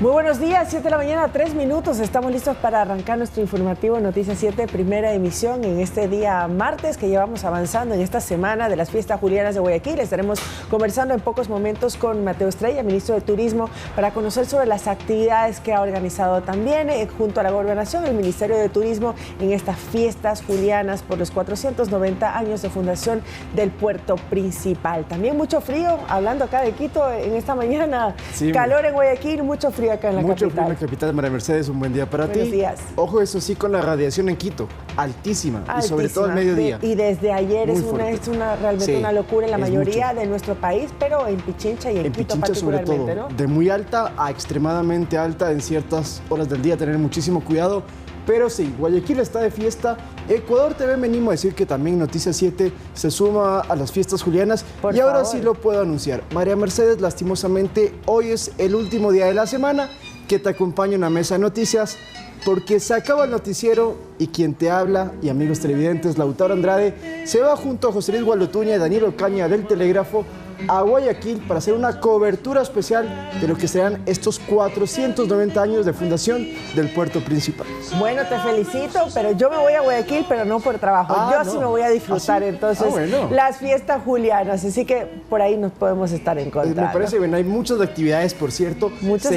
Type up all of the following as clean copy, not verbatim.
Muy buenos días, 7 de la mañana, 3 minutos. Estamos listos para arrancar nuestro informativo Noticias 7, primera emisión en este día martes que llevamos avanzando en esta semana de las fiestas julianas de Guayaquil. Estaremos conversando en pocos momentos con Mateo Estrella, ministro de Turismo, para conocer sobre las actividades que ha organizado también junto a la Gobernación, el Ministerio de Turismo, en estas fiestas julianas por los 490 años de fundación del puerto principal. También mucho frío, hablando acá de Quito en esta mañana. Sí, calor en Guayaquil, mucho frío acá en la capital. Mucho frío en la capital, María Mercedes, un buen día para ti. Buenos días. Ojo, eso sí, con la radiación en Quito, altísima. Y sobre todo al mediodía. Y desde ayer es realmente una locura en la mayoría de nuestro país, pero en Pichincha y en Quito Pichincha particularmente, sobre todo, ¿no? De muy alta a extremadamente alta en ciertas horas del día, tener muchísimo cuidado. Pero sí, Guayaquil está de fiesta. Ecuador TV, me animo a decir que también Noticias 7 se suma a las fiestas julianas. Por y ahora favor. sí lo puedo anunciar. María Mercedes, lastimosamente, hoy es el último día de la semana que te acompaño en la mesa de noticias, porque se acaba el noticiero y quien te habla, y amigos televidentes, Lautaro Andrade, se va junto a José Luis Gualotuña y Daniel Ocaña del Telégrafo a Guayaquil para hacer una cobertura especial de lo que serán estos 490 años de fundación del puerto principal. Bueno, te felicito, pero yo me voy a Guayaquil, pero no por trabajo. Sí me voy a disfrutar entonces las fiestas julianas, así que por ahí nos podemos estar encontrando. Me parece bien, hay muchas actividades, por cierto.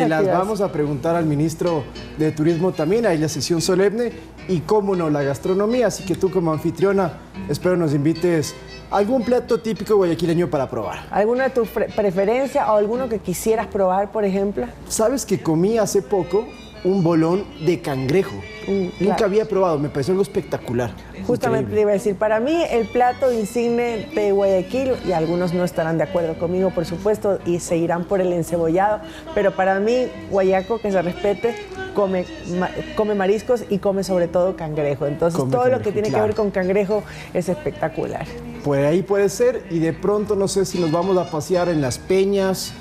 Las vamos a preguntar al ministro de Turismo también, hay la sesión solemne y cómo no, la gastronomía, así que tú como anfitriona, espero nos invites algún plato típico guayaquileño para probar. ¿Alguna de tu preferencia o alguno que quisieras probar, por ejemplo? ¿Sabes que comí hace poco un bolón de cangrejo? Nunca había probado, me pareció algo espectacular. Justamente te iba a decir, para mí el plato insigne de Guayaquil, y algunos no estarán de acuerdo conmigo, por supuesto, y se irán por el encebollado, pero para mí, guayaco que se respete, come mariscos y come sobre todo cangrejo. Entonces, todo lo que tiene que ver con cangrejo es espectacular. Por ahí puede ser, y de pronto no sé si nos vamos a pasear en las peñas.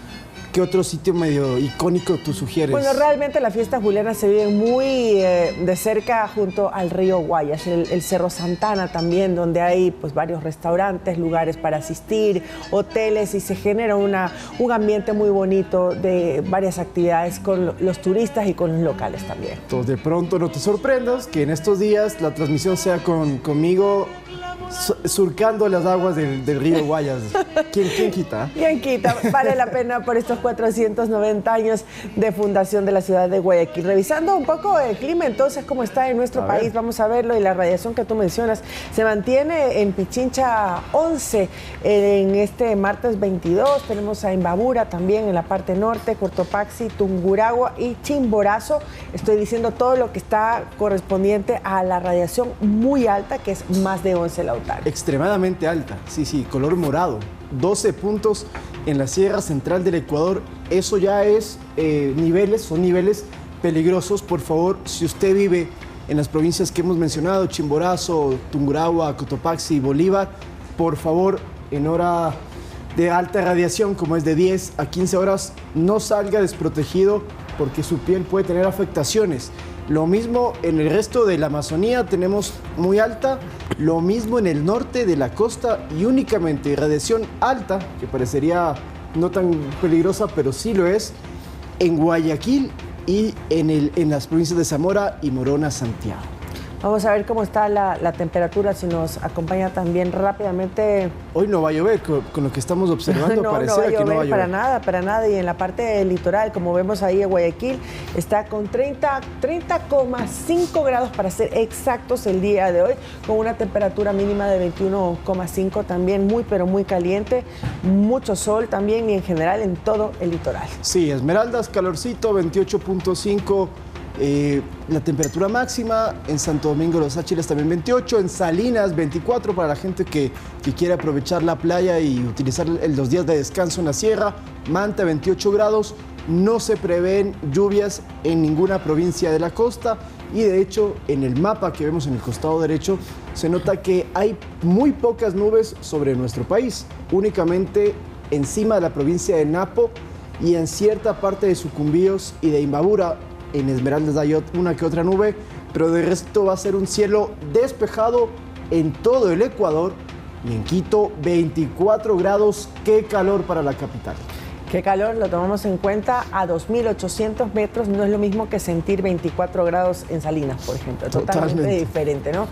¿Qué otro sitio medio icónico tú sugieres? Bueno, realmente la fiesta juliana se vive muy de cerca junto al río Guayas, el Cerro Santana también, donde hay pues varios restaurantes, lugares para asistir, hoteles, y se genera un ambiente muy bonito de varias actividades con los turistas y con los locales también. Entonces, de pronto no te sorprendas que en estos días la transmisión sea conmigo surcando las aguas del río Guayas. ¿Quién quita? ¿Quién quita? Vale la pena por estos 490 años de fundación de la ciudad de Guayaquil. Revisando un poco el clima, entonces, cómo está en nuestro país, vamos a verlo, y la radiación que tú mencionas se mantiene en Pichincha 11 en este martes 22. Tenemos a Imbabura también en la parte norte, Cotopaxi, Tungurahua y Chimborazo. Estoy diciendo todo lo que está correspondiente a la radiación muy alta, que es más de 11, Lautaro. Extremadamente alta, sí, color morado. 12 puntos en la Sierra Central del Ecuador. Eso ya es son niveles peligrosos. Por favor, si usted vive en las provincias que hemos mencionado, Chimborazo, Tungurahua, Cotopaxi y Bolívar, por favor, en hora de alta radiación, como es de 10 a 15 horas, no salga desprotegido porque su piel puede tener afectaciones. Lo mismo en el resto de la Amazonía, tenemos muy alta, lo mismo en el norte de la costa, y únicamente radiación alta, que parecería no tan peligrosa, pero sí lo es, en Guayaquil y en las provincias de Zamora y Morona, Santiago. Vamos a ver cómo está la temperatura, si nos acompaña también rápidamente. Hoy no va a llover, con lo que estamos observando, no va a llover para nada. Y en la parte litoral, como vemos ahí en Guayaquil, está con 30,5 grados para ser exactos el día de hoy, con una temperatura mínima de 21,5, también muy, pero muy caliente, mucho sol también, y en general en todo el litoral. Sí, Esmeraldas, calorcito, 28.5. La temperatura máxima, en Santo Domingo Los Áchiles también 28, en Salinas 24 para la gente que quiere aprovechar la playa y utilizar los días de descanso en la sierra. Manta 28 grados, no se prevén lluvias en ninguna provincia de la costa, y de hecho en el mapa que vemos en el costado derecho se nota que hay muy pocas nubes sobre nuestro país, únicamente encima de la provincia de Napo y en cierta parte de Sucumbíos y de Imbabura. En Esmeraldas hay una que otra nube, pero de resto va a ser un cielo despejado en todo el Ecuador, y en Quito 24 grados, qué calor para la capital. Qué calor, lo tomamos en cuenta. A 2.800 metros no es lo mismo que sentir 24 grados en Salinas, por ejemplo. Totalmente diferente, ¿no?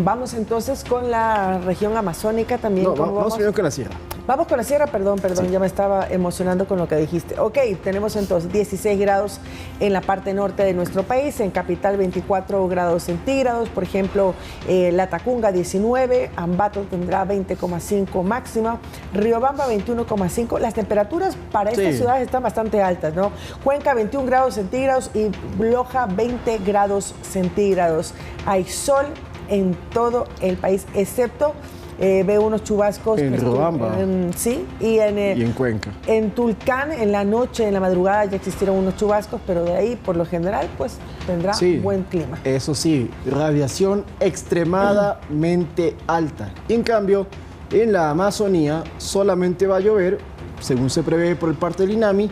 Vamos entonces con la región amazónica también. No, vamos primero con la sierra. Vamos con la sierra, perdón, sí. Ya me estaba emocionando con lo que dijiste. Ok, tenemos entonces 16 grados en la parte norte de nuestro país, en Capital 24 grados centígrados, por ejemplo, La Tacunga 19, Ambato tendrá 20,5 máxima, Riobamba 21,5. Las temperaturas para estas ciudades están bastante altas, ¿no? Cuenca 21 grados centígrados y Loja 20 grados centígrados. Hay sol en todo el país, excepto veo unos chubascos en Riobamba. Sí, y en Cuenca. En Tulcán, en la noche, en la madrugada ya existieron unos chubascos, pero de ahí, por lo general, pues tendrá buen clima. Eso sí, radiación extremadamente alta. En cambio, en la Amazonía solamente va a llover, según se prevé por el parte del INAMI.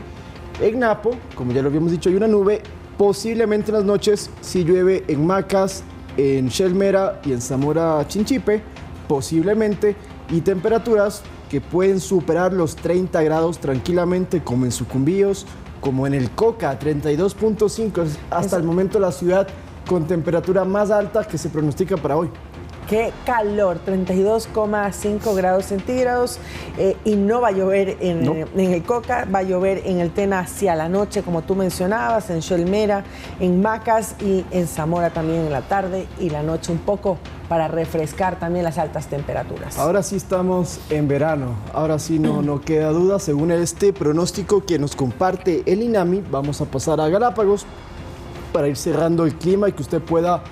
En Napo, como ya lo habíamos dicho, hay una nube. Posiblemente en las noches sí llueve en Macas, en Shelmera y en Zamora Chinchipe, posiblemente, y temperaturas que pueden superar los 30 grados tranquilamente, como en Sucumbíos, como en el Coca, 32.5, hasta el momento la ciudad con temperatura más alta que se pronostica para hoy. Qué calor, 32,5 grados centígrados, y no va a llover en el Coca, va a llover en el Tena hacia la noche, como tú mencionabas, en Shelmera, en Macas y en Zamora también en la tarde y la noche un poco para refrescar también las altas temperaturas. Ahora sí estamos en verano, ahora sí no queda duda, según este pronóstico que nos comparte el INAMI. Vamos a pasar a Galápagos para ir cerrando el clima y que usted pueda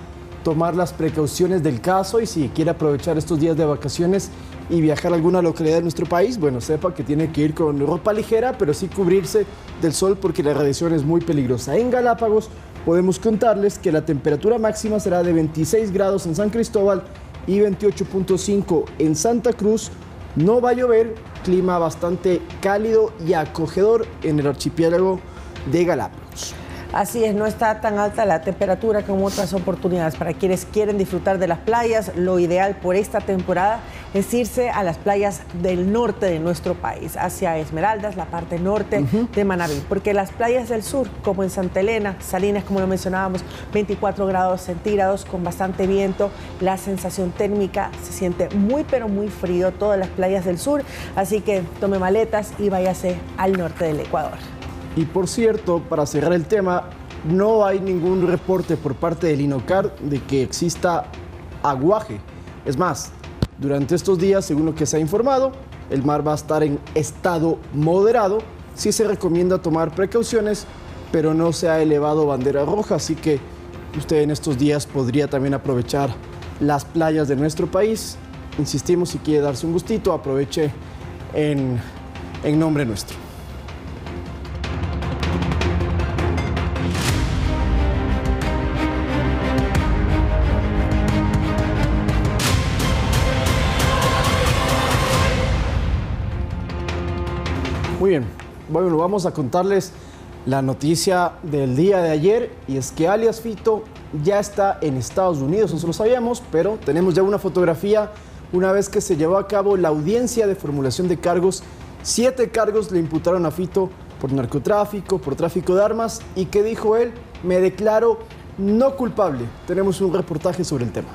tomar las precauciones del caso, y si quiere aprovechar estos días de vacaciones y viajar a alguna localidad de nuestro país, bueno, sepa que tiene que ir con ropa ligera, pero sí cubrirse del sol porque la radiación es muy peligrosa. En Galápagos podemos contarles que la temperatura máxima será de 26 grados en San Cristóbal y 28.5 en Santa Cruz. No va a llover, clima bastante cálido y acogedor en el archipiélago de Galápagos. Así es, no está tan alta la temperatura como otras oportunidades. Para quienes quieren disfrutar de las playas, lo ideal por esta temporada es irse a las playas del norte de nuestro país, hacia Esmeraldas, la parte norte de Manabí, porque las playas del sur, como en Santa Elena, Salinas, como lo mencionábamos, 24 grados centígrados con bastante viento, la sensación térmica se siente muy pero muy frío, todas las playas del sur, así que tome maletas y váyase al norte del Ecuador. Y por cierto, para cerrar el tema, no hay ningún reporte por parte del INOCAR de que exista aguaje. Es más, durante estos días, según lo que se ha informado, el mar va a estar en estado moderado. Sí se recomienda tomar precauciones, pero no se ha elevado bandera roja, así que usted en estos días podría también aprovechar las playas de nuestro país. Insistimos, si quiere darse un gustito, aproveche en nombre nuestro. Muy bien, bueno, vamos a contarles la noticia del día de ayer, y es que alias Fito ya está en Estados Unidos. Nosotros lo sabíamos, pero tenemos ya una fotografía una vez que se llevó a cabo la audiencia de formulación de cargos. 7 cargos le imputaron a Fito por narcotráfico, por tráfico de armas, y ¿qué dijo él? Me declaro no culpable. Tenemos un reportaje sobre el tema.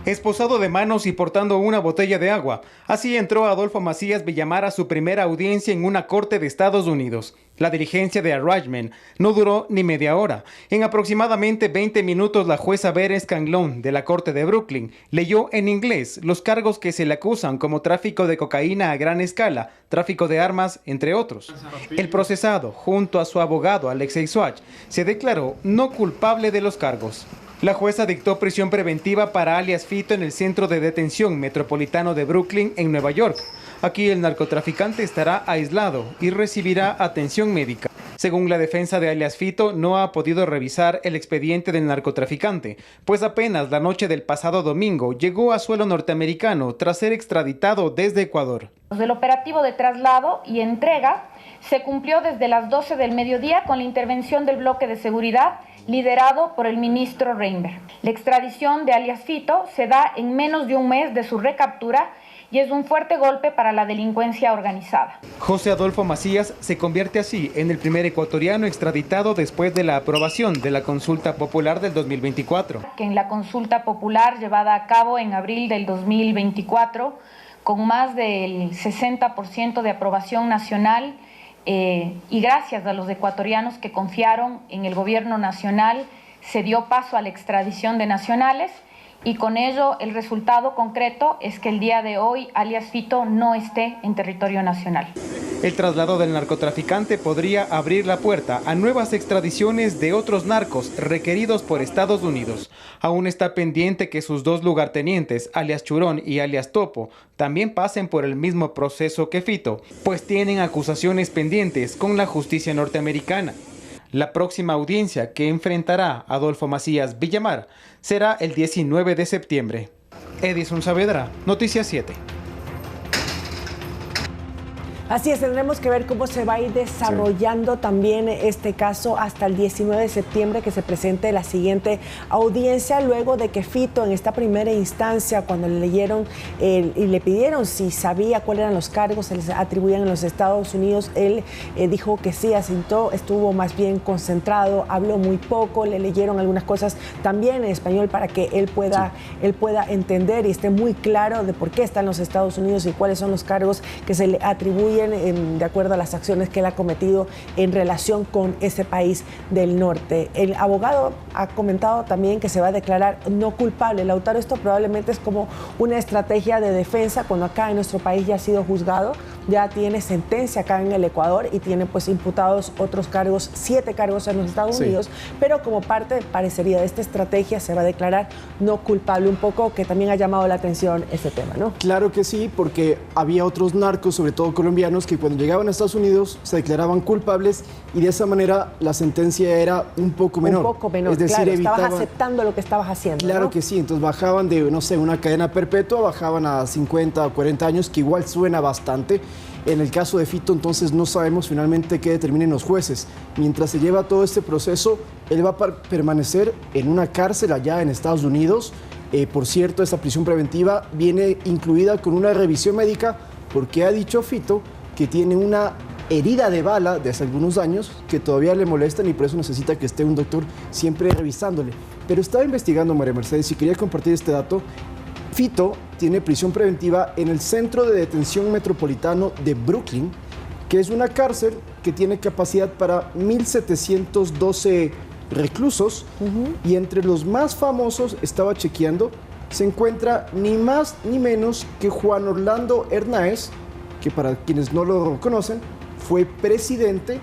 Esposado de manos y portando una botella de agua, así entró Adolfo Macías Villamar a su primera audiencia en una corte de Estados Unidos. La diligencia de arraignment no duró ni media hora. En aproximadamente 20 minutos, la jueza Beres Canlón de la Corte de Brooklyn leyó en inglés los cargos que se le acusan, como tráfico de cocaína a gran escala, tráfico de armas, entre otros. El procesado, junto a su abogado Alexei Swatch, se declaró no culpable de los cargos. La jueza dictó prisión preventiva para alias Fito en el Centro de Detención Metropolitano de Brooklyn, en Nueva York. Aquí el narcotraficante estará aislado y recibirá atención médica. Según la defensa de alias Fito, no ha podido revisar el expediente del narcotraficante, pues apenas la noche del pasado domingo llegó a suelo norteamericano tras ser extraditado desde Ecuador. El operativo de traslado y entrega se cumplió desde las 12 del mediodía con la intervención del bloque de seguridad liderado por el ministro Reinberg. La extradición de alias Fito se da en menos de un mes de su recaptura y es un fuerte golpe para la delincuencia organizada. José Adolfo Macías se convierte así en el primer ecuatoriano extraditado después de la aprobación de la consulta popular del 2024. Que en la consulta popular llevada a cabo en abril del 2024, con más del 60% de aprobación nacional, y gracias a los ecuatorianos que confiaron en el gobierno nacional, se dio paso a la extradición de nacionales. Y con ello el resultado concreto es que el día de hoy alias Fito no esté en territorio nacional. El traslado del narcotraficante podría abrir la puerta a nuevas extradiciones de otros narcos requeridos por Estados Unidos. Aún está pendiente que sus dos lugartenientes, alias Churón y alias Topo, también pasen por el mismo proceso que Fito, pues tienen acusaciones pendientes con la justicia norteamericana. La próxima audiencia que enfrentará Adolfo Macías Villamar será el 19 de septiembre. Edison Saavedra, Noticias 7. Así es, tendremos que ver cómo se va a ir desarrollando también este caso hasta el 19 de septiembre que se presente la siguiente audiencia, luego de que Fito en esta primera instancia, cuando le leyeron y le pidieron si sabía cuáles eran los cargos se les atribuían en los Estados Unidos, él dijo que sí, asintó, estuvo más bien concentrado, habló muy poco, le leyeron algunas cosas también en español para que él pueda entender y esté muy claro de por qué está en los Estados Unidos y cuáles son los cargos que se le atribuyen de acuerdo a las acciones que él ha cometido en relación con ese país del norte. El abogado ha comentado también que se va a declarar no culpable. Lautaro, esto probablemente es como una estrategia de defensa cuando acá en nuestro país ya ha sido juzgado, ya tiene sentencia acá en el Ecuador y tiene pues imputados otros cargos, 7 cargos en los Estados Unidos, pero como parte, parecería, de esta estrategia se va a declarar no culpable, un poco que también ha llamado la atención este tema, ¿no? Claro que sí, porque había otros narcos, sobre todo colombianos, que cuando llegaban a Estados Unidos se declaraban culpables y de esa manera la sentencia era un poco menor. Un poco menor, es decir, claro, estabas aceptando lo que estabas haciendo. Claro, ¿no? que sí, entonces bajaban de, no sé, una cadena perpetua, bajaban a 50 o 40 años, que igual suena bastante. En el caso de Fito, entonces no sabemos finalmente qué determinen los jueces. Mientras se lleva todo este proceso, él va a permanecer en una cárcel allá en Estados Unidos. Por cierto, esta prisión preventiva viene incluida con una revisión médica porque ha dicho Fito que tiene una herida de bala de hace algunos años que todavía le molestan y por eso necesita que esté un doctor siempre revisándole. Pero estaba investigando, María Mercedes, y quería compartir este dato. Fito tiene prisión preventiva en el Centro de Detención Metropolitano de Brooklyn, que es una cárcel que tiene capacidad para 1.712 reclusos, y entre los más famosos, estaba chequeando, se encuentra ni más ni menos que Juan Orlando Hernáez, que para quienes no lo conocen, fue presidente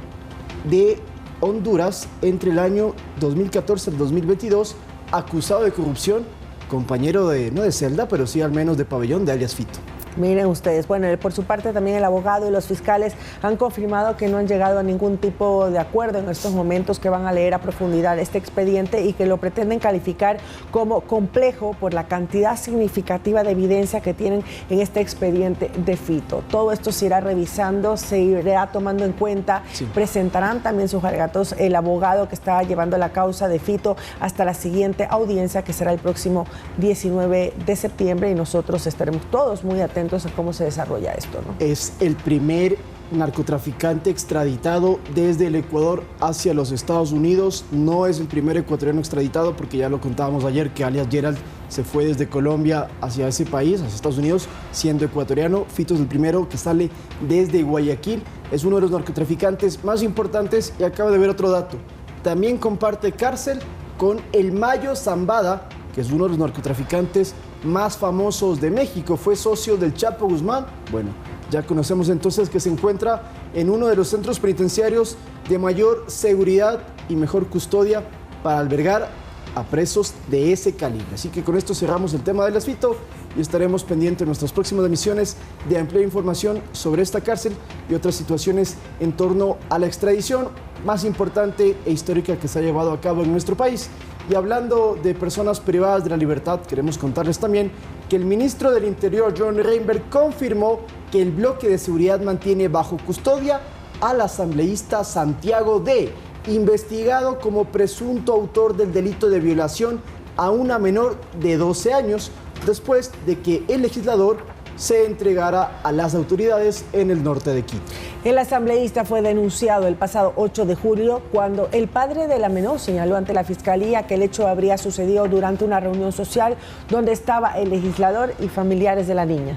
de Honduras entre el año 2014 al 2022, acusado de corrupción, compañero de, no de celda, pero sí al menos de pabellón de alias Fito. Miren ustedes, bueno, por su parte también el abogado y los fiscales han confirmado que no han llegado a ningún tipo de acuerdo en estos momentos, que van a leer a profundidad este expediente y que lo pretenden calificar como complejo por la cantidad significativa de evidencia que tienen en este expediente de Fito. Todo esto se irá revisando, se irá tomando en cuenta, presentarán también sus alegatos el abogado que está llevando la causa de Fito hasta la siguiente audiencia, que será el próximo 19 de septiembre, y nosotros estaremos todos muy atentos a cómo se desarrolla esto, ¿no? Es el primer narcotraficante extraditado desde el Ecuador hacia los Estados Unidos. No es el primer ecuatoriano extraditado, porque ya lo contábamos ayer que alias Gerald se fue desde Colombia hacia ese país, hacia Estados Unidos, siendo ecuatoriano. Fito es el primero que sale desde Guayaquil. Es uno de los narcotraficantes más importantes y acabo de ver otro dato. También comparte cárcel con el Mayo Zambada, que es uno de los narcotraficantes más famosos de México. Fue socio del Chapo Guzmán. Bueno, ya conocemos entonces que se encuentra en uno de los centros penitenciarios de mayor seguridad y mejor custodia para albergar a presos de ese calibre. Así que con esto cerramos el tema del asfito y estaremos pendientes en nuestras próximas emisiones de ampliar información sobre esta cárcel y otras situaciones en torno a la extradición más importante e histórica que se ha llevado a cabo en nuestro país. Y hablando de personas privadas de la libertad, queremos contarles también que el ministro del Interior, John Reinberg, confirmó que el bloque de seguridad mantiene bajo custodia al asambleísta Santiago D., investigado como presunto autor del delito de violación a una menor de 12 años, después de que el legislador se entregara a las autoridades en el norte de Quito. El asambleísta fue denunciado el pasado 8 de julio cuando el padre de la menor señaló ante la fiscalía que el hecho habría sucedido durante una reunión social donde estaba el legislador y familiares de la niña.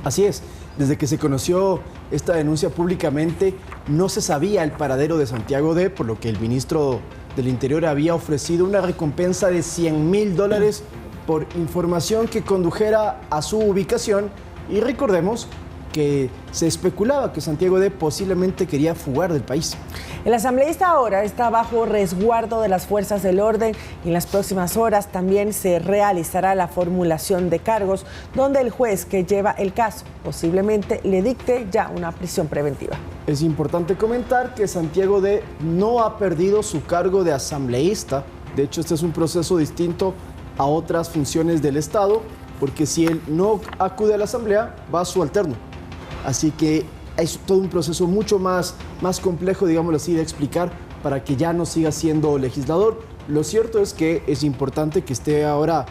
Así es, desde que se conoció esta denuncia públicamente no se sabía el paradero de Santiago D., por lo que el ministro del Interior había ofrecido una recompensa de $100,000 por información que condujera a su ubicación. Y recordemos que se especulaba que Santiago D. posiblemente quería fugar del país. El asambleísta ahora está bajo resguardo de las fuerzas del orden y en las próximas horas también se realizará la formulación de cargos donde el juez que lleva el caso posiblemente le dicte ya una prisión preventiva. Es importante comentar que Santiago D. no ha perdido su cargo de asambleísta. De hecho, este es un proceso distinto a otras funciones del Estado, porque si él no acude a la asamblea, va a su alterno. Así que es todo un proceso mucho más complejo, digámoslo así, de explicar para que ya no siga siendo legislador. Lo cierto es que es importante que esté ahora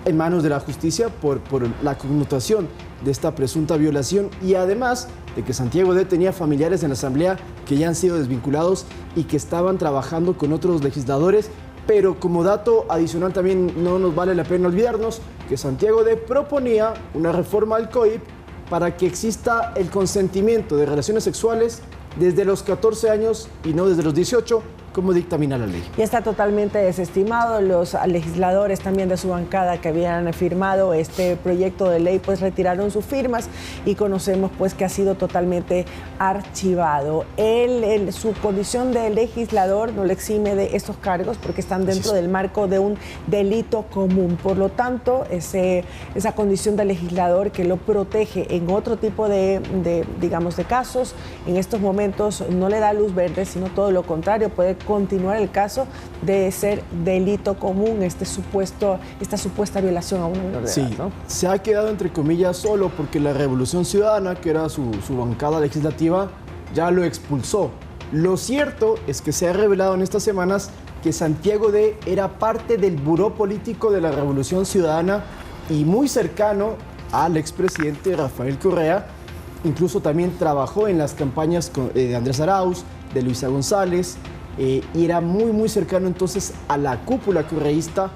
en manos de la justicia por la connotación de esta presunta violación y además de que Santiago D. tenía familiares en la asamblea que ya han sido desvinculados y que estaban trabajando con otros legisladores. Pero como dato adicional también no nos vale la pena olvidarnos que Santiago D. proponía una reforma al COIP para que exista el consentimiento de relaciones sexuales desde los 14 años y no desde los 18, como dictamina la ley. Y está totalmente desestimado. Los legisladores también de su bancada que habían firmado este proyecto de ley pues retiraron sus firmas y conocemos pues que ha sido totalmente archivado. Su condición de legislador no le exime de estos cargos porque están dentro del marco de un delito común. Por lo tanto, esa condición de legislador que lo protege en otro tipo de casos, en estos momentos no le da luz verde, sino todo lo contrario, puede continuar el caso de ser delito común esta supuesta violación a una menor de edad, ¿no? Se ha quedado entre comillas solo porque la Revolución Ciudadana, que era su bancada legislativa, ya lo expulsó. Lo cierto es que se ha revelado en estas semanas que Santiago D. era parte del buró político de la Revolución Ciudadana y muy cercano al expresidente Rafael Correa. Incluso también trabajó en las campañas de Andrés Arauz, de Luisa González, y era muy cercano entonces a la cúpula correísta.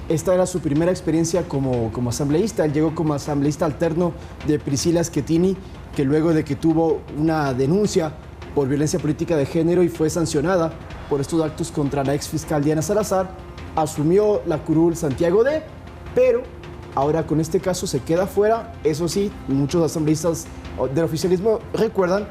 Esta era su primera experiencia como asambleísta. Él llegó como asambleísta alterno de Priscila Schettini, que luego de que tuvo una denuncia por violencia política de género y fue sancionada por estos actos contra la ex fiscal Diana Salazar, asumió la curul Santiago D., pero ahora con este caso se queda fuera. Eso sí, muchos asambleístas del oficialismo recuerdan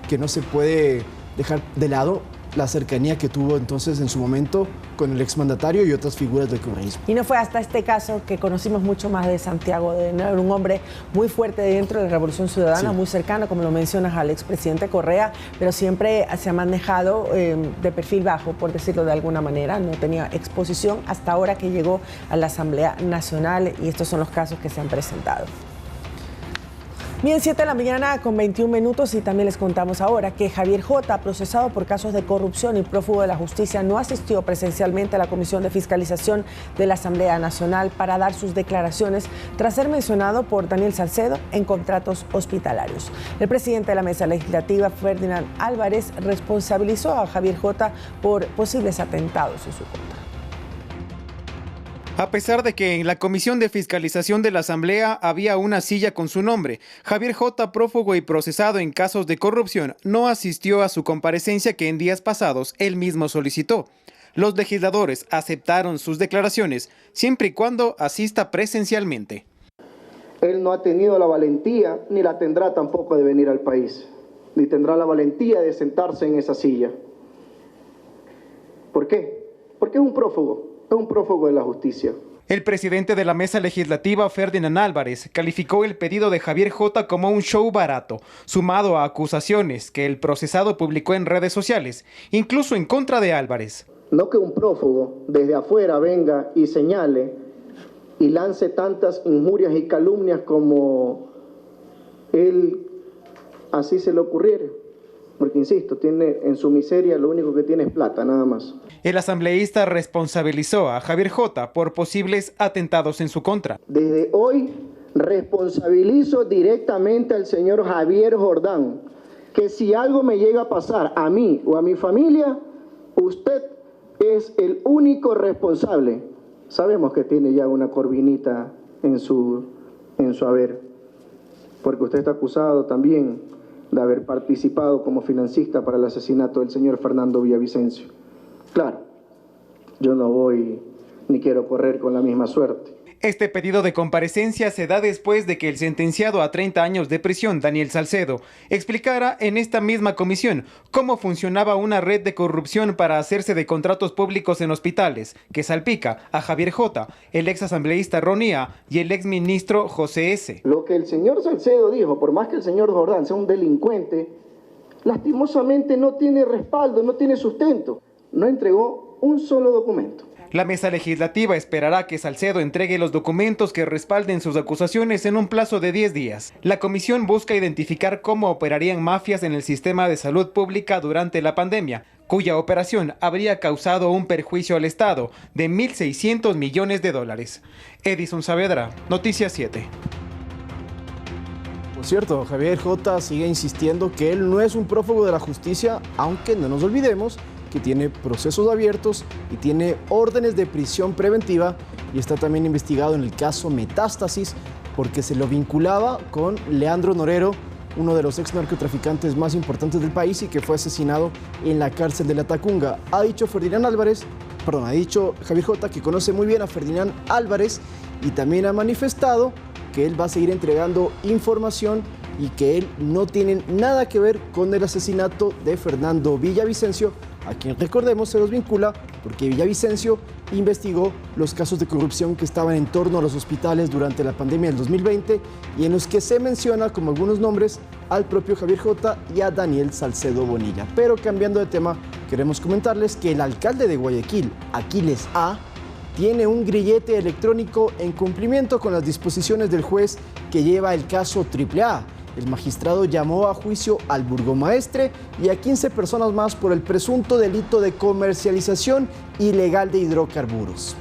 que no se puede dejar de lado la cercanía que tuvo entonces en su momento con el exmandatario y otras figuras del correísmo. Y no fue hasta este caso que conocimos mucho más de Santiago D. Era un hombre muy fuerte dentro de la Revolución Ciudadana, muy cercano, como lo mencionas, al expresidente Correa, pero siempre se ha manejado de perfil bajo, por decirlo de alguna manera. No tenía exposición hasta ahora que llegó a la Asamblea Nacional y estos son los casos que se han presentado. Bien, 7 de la mañana con 21 minutos y también les contamos ahora que Javier J., procesado por casos de corrupción y prófugo de la justicia, no asistió presencialmente a la Comisión de Fiscalización de la Asamblea Nacional para dar sus declaraciones tras ser mencionado por Daniel Salcedo en contratos hospitalarios. El presidente de la Mesa Legislativa, Ferdinand Álvarez, responsabilizó a Javier J. por posibles atentados en su contra. A pesar de que en la Comisión de Fiscalización de la Asamblea había una silla con su nombre, Javier J., prófugo y procesado en casos de corrupción, no asistió a su comparecencia que en días pasados él mismo solicitó. Los legisladores aceptaron sus declaraciones siempre y cuando asista presencialmente. Él no ha tenido la valentía, ni la tendrá tampoco de venir al país, ni tendrá la valentía de sentarse en esa silla. ¿Por qué? porque es un prófugo de la justicia. El presidente de la mesa legislativa, Ferdinand Álvarez, calificó el pedido de Javier Jota como un show barato, sumado a acusaciones que el procesado publicó en redes sociales, incluso en contra de Álvarez. No que un prófugo desde afuera venga y señale y lance tantas injurias y calumnias como él así se le ocurriera. Porque, insisto, tiene en su miseria lo único que tiene es plata, nada más. El asambleísta responsabilizó a Javier Jota por posibles atentados en su contra. Desde hoy responsabilizo directamente al señor Javier Jordán, que si algo me llega a pasar a mí o a mi familia, usted es el único responsable. Sabemos que tiene ya una corvinita en su haber, porque usted está acusado también de haber participado como financista para el asesinato del señor Fernando Villavicencio. Claro, yo no voy ni quiero correr con la misma suerte. Este pedido de comparecencia se da después de que el sentenciado a 30 años de prisión, Daniel Salcedo, explicara en esta misma comisión cómo funcionaba una red de corrupción para hacerse de contratos públicos en hospitales, que salpica a Javier Jota, el ex asambleísta Ronnie A. y el ex ministro José S. Lo que el señor Salcedo dijo, por más que el señor Jordán sea un delincuente, lastimosamente no tiene respaldo, no tiene sustento. No entregó un solo documento. La mesa legislativa esperará que Salcedo entregue los documentos que respalden sus acusaciones en un plazo de 10 días. La comisión busca identificar cómo operarían mafias en el sistema de salud pública durante la pandemia, cuya operación habría causado un perjuicio al Estado de $1.600 millones. Edison Saavedra, Noticias 7. Por cierto, Javier Jota sigue insistiendo que él no es un prófugo de la justicia, aunque no nos olvidemos que tiene procesos abiertos y tiene órdenes de prisión preventiva y está también investigado en el caso Metástasis porque se lo vinculaba con Leandro Norero, uno de los ex narcotraficantes más importantes del país y que fue asesinado en la cárcel de La Tacunga. Ha dicho Javier Jota que conoce muy bien a Ferdinand Álvarez y también ha manifestado que él va a seguir entregando información y que él no tiene nada que ver con el asesinato de Fernando Villavicencio, a quien recordemos se los vincula porque Villavicencio investigó los casos de corrupción que estaban en torno a los hospitales durante la pandemia del 2020 y en los que se menciona como algunos nombres al propio Javier Jota y a Daniel Salcedo Bonilla. Pero cambiando de tema, queremos comentarles que el alcalde de Guayaquil, Aquiles A., tiene un grillete electrónico en cumplimiento con las disposiciones del juez que lleva el caso AAA. El magistrado llamó a juicio al burgomaestre y a 15 personas más por el presunto delito de comercialización ilegal de hidrocarburos.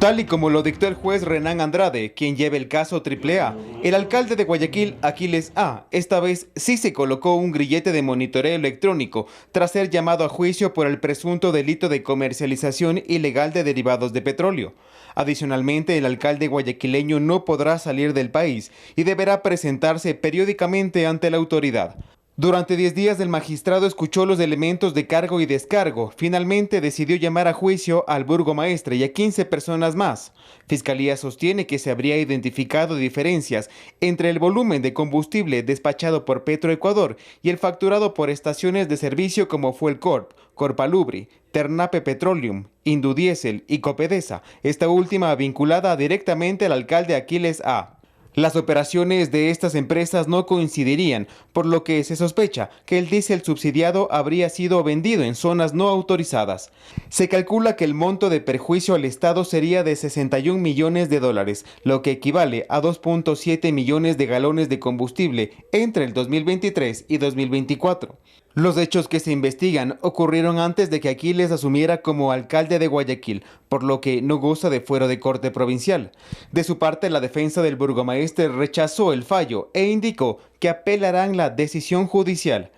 Tal y como lo dictó el juez Renan Andrade, quien lleva el caso AAA, el alcalde de Guayaquil, Aquiles A., esta vez sí se colocó un grillete de monitoreo electrónico tras ser llamado a juicio por el presunto delito de comercialización ilegal de derivados de petróleo. Adicionalmente, el alcalde guayaquileño no podrá salir del país y deberá presentarse periódicamente ante la autoridad. Durante 10 días el magistrado escuchó los elementos de cargo y descargo. Finalmente decidió llamar a juicio al burgomaestre y a 15 personas más. Fiscalía sostiene que se habría identificado diferencias entre el volumen de combustible despachado por Petroecuador y el facturado por estaciones de servicio como Fuelcorp, Corpalubri, Ternape Petroleum, Indudiesel y Copedesa, esta última vinculada directamente al alcalde Aquiles A. Las operaciones de estas empresas no coincidirían, por lo que se sospecha que el diésel subsidiado habría sido vendido en zonas no autorizadas. Se calcula que el monto de perjuicio al Estado sería de $61 millones, lo que equivale a 2.7 millones de galones de combustible entre el 2023 y 2024. Los hechos que se investigan ocurrieron antes de que Aquiles asumiera como alcalde de Guayaquil, por lo que no goza de fuero de corte provincial. De su parte, la defensa del burgomaestre rechazó el fallo e indicó que apelarán la decisión judicial.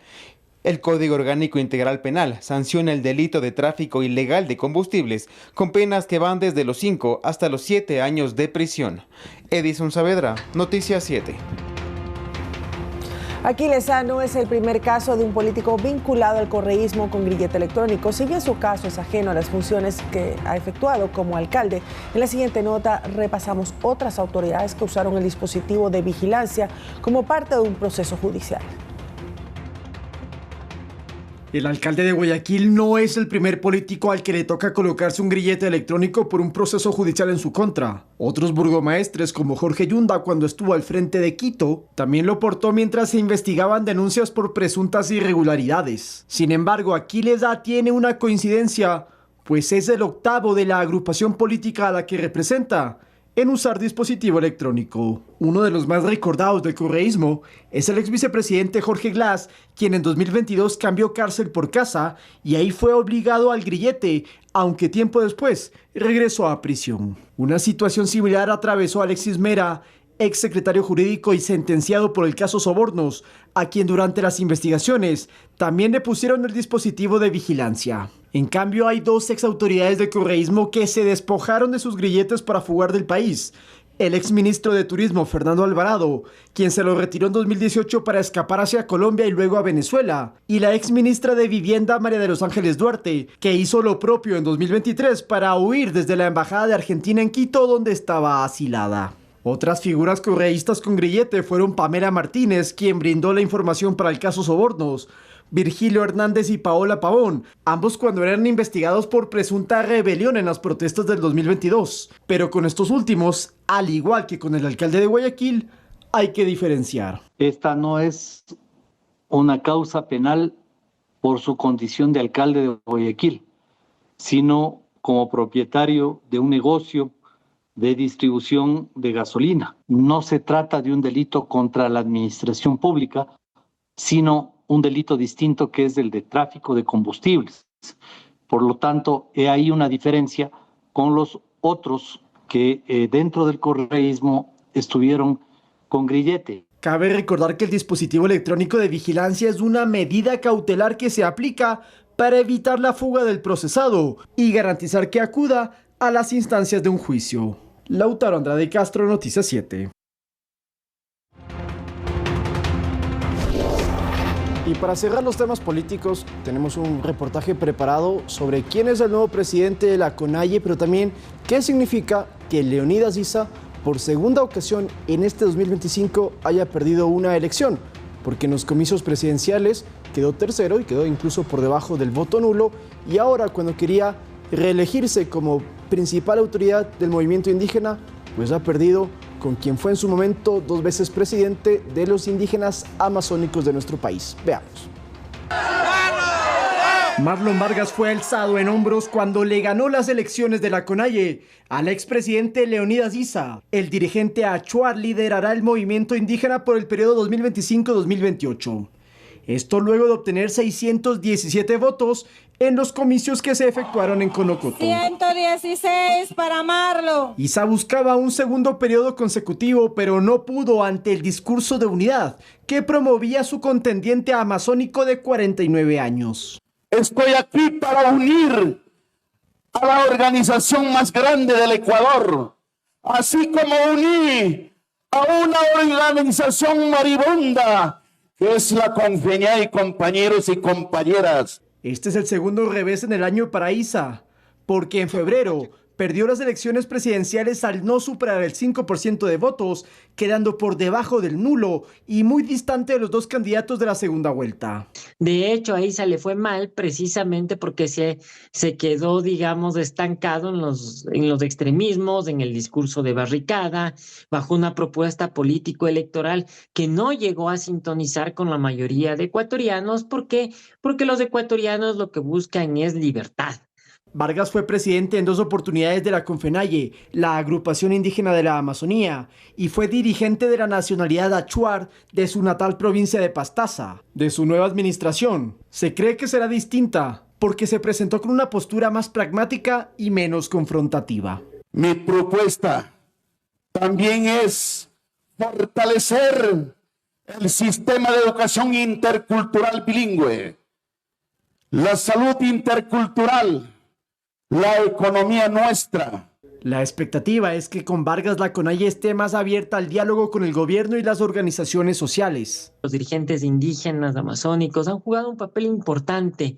El Código Orgánico Integral Penal sanciona el delito de tráfico ilegal de combustibles con penas que van desde los 5 hasta los 7 años de prisión. Edison Saavedra, Noticias 7. Aquiles A. no es el primer caso de un político vinculado al correísmo con grillete electrónico. Si bien su caso es ajeno a las funciones que ha efectuado como alcalde, en la siguiente nota repasamos otras autoridades que usaron el dispositivo de vigilancia como parte de un proceso judicial. El alcalde de Guayaquil no es el primer político al que le toca colocarse un grillete electrónico por un proceso judicial en su contra. Otros burgomaestres, como Jorge Yunda, cuando estuvo al frente de Quito, también lo portó mientras se investigaban denuncias por presuntas irregularidades. Sin embargo, Aquiles tiene una coincidencia, pues es el octavo de la agrupación política a la que representa en usar dispositivo electrónico. Uno de los más recordados del correísmo es el ex vicepresidente Jorge Glass, quien en 2022 cambió cárcel por casa y ahí fue obligado al grillete, aunque tiempo después regresó a prisión. Una situación similar atravesó a Alexis Mera, ex secretario jurídico y sentenciado por el caso Sobornos, a quien durante las investigaciones también le pusieron el dispositivo de vigilancia. En cambio, hay dos ex autoridades del correísmo que se despojaron de sus grilletes para fugar del país. El ex ministro de Turismo, Fernando Alvarado, quien se lo retiró en 2018 para escapar hacia Colombia y luego a Venezuela, y la ex ministra de Vivienda, María de los Ángeles Duarte, que hizo lo propio en 2023 para huir desde la Embajada de Argentina en Quito, donde estaba asilada. Otras figuras correístas con grillete fueron Pamela Martínez, quien brindó la información para el caso Sobornos, Virgilio Hernández y Paola Pavón, ambos cuando eran investigados por presunta rebelión en las protestas del 2022. Pero con estos últimos, al igual que con el alcalde de Guayaquil, hay que diferenciar. Esta no es una causa penal por su condición de alcalde de Guayaquil, sino como propietario de un negocio de distribución de gasolina. No se trata de un delito contra la administración pública, sino un delito distinto que es el de tráfico de combustibles. Por lo tanto, hay una diferencia con los otros que dentro del correísmo estuvieron con grillete. Cabe recordar que el dispositivo electrónico de vigilancia es una medida cautelar que se aplica para evitar la fuga del procesado y garantizar que acuda a las instancias de un juicio. Lautaro Andrade Castro, Noticias 7. Y para cerrar los temas políticos, tenemos un reportaje preparado sobre quién es el nuevo presidente de la CONAIE, pero también qué significa que Leonidas Issa, por segunda ocasión en este 2025, haya perdido una elección, porque en los comicios presidenciales quedó tercero y quedó incluso por debajo del voto nulo, y ahora cuando quería reelegirse como principal autoridad del movimiento indígena, pues ha perdido con quien fue en su momento 2 veces presidente de los indígenas amazónicos de nuestro país. Veamos. Marlon Vargas fue alzado en hombros cuando le ganó las elecciones de la CONAIE al expresidente Leonidas Issa. El dirigente Achuar liderará el movimiento indígena por el periodo 2025-2028. Esto luego de obtener 617 votos en los comicios que se efectuaron en Conocoto. 116 para Marlon. Issa buscaba un segundo periodo consecutivo, pero no pudo ante el discurso de unidad que promovía su contendiente amazónico de 49 años. Estoy aquí para unir a la organización más grande del Ecuador, así como uní a una organización moribunda, que es la CONFENIA, compañeros y compañeras. Este es el segundo revés en el año para Issa, porque en febrero perdió las elecciones presidenciales al no superar el 5% de votos, quedando por debajo del nulo y muy distante de los 2 candidatos de la segunda vuelta. De hecho, a Issa le fue mal precisamente porque se quedó, digamos, estancado en los extremismos, en el discurso de barricada, bajo una propuesta político-electoral que no llegó a sintonizar con la mayoría de ecuatorianos. ¿Por qué? Porque los ecuatorianos lo que buscan es libertad. Vargas fue presidente en 2 oportunidades de la CONFENAIE, la agrupación indígena de la Amazonía, y fue dirigente de la nacionalidad achuar de su natal provincia de Pastaza. De su nueva administración, se cree que será distinta, porque se presentó con una postura más pragmática y menos confrontativa. Mi propuesta también es fortalecer el sistema de educación intercultural bilingüe, la salud intercultural, la economía nuestra. La expectativa es que con Vargas la CONAIE esté más abierta al diálogo con el gobierno y las organizaciones sociales. Los dirigentes indígenas amazónicos han jugado un papel importante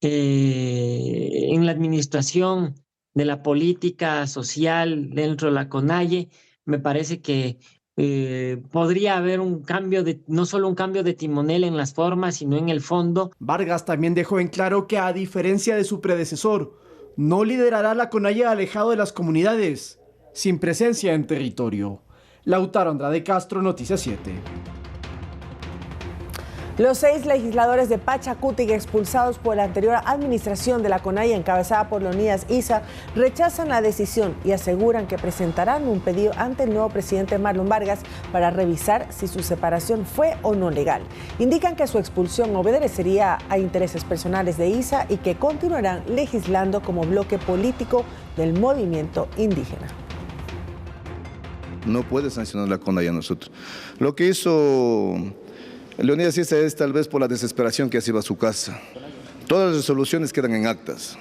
en la administración de la política social dentro de la CONAIE. Me parece que podría haber un cambio no solo un cambio de timonel en las formas, sino en el fondo. Vargas también dejó en claro que, a diferencia de su predecesor, no liderará la CONAIE alejado de las comunidades, sin presencia en territorio. Lautaro Andrade Castro, Noticias 7. Los 6 legisladores de Pachacutic expulsados por la anterior administración de la CONAIE, encabezada por Leonidas Issa, rechazan la decisión y aseguran que presentarán un pedido ante el nuevo presidente Marlon Vargas para revisar si su separación fue o no legal. Indican que su expulsión obedecería a intereses personales de Issa y que continuarán legislando como bloque político del movimiento indígena. No puede sancionar la CONAIE a nosotros. Lo que hizo Leonidas Issa es tal vez por la desesperación que se iba a su casa. Todas las resoluciones quedan en actas,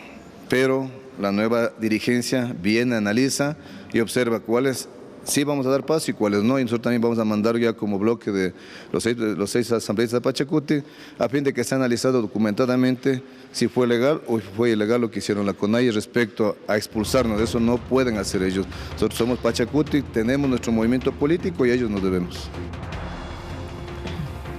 pero la nueva dirigencia viene, analiza y observa cuáles sí vamos a dar paso y cuáles no. Y nosotros también vamos a mandar ya como bloque de los seis asambleístas de Pachacuti a fin de que sea analizado documentadamente si fue legal o fue ilegal lo que hicieron la CONAIE respecto a expulsarnos. Eso no pueden hacer ellos. Nosotros somos Pachacuti, tenemos nuestro movimiento político y a ellos nos debemos.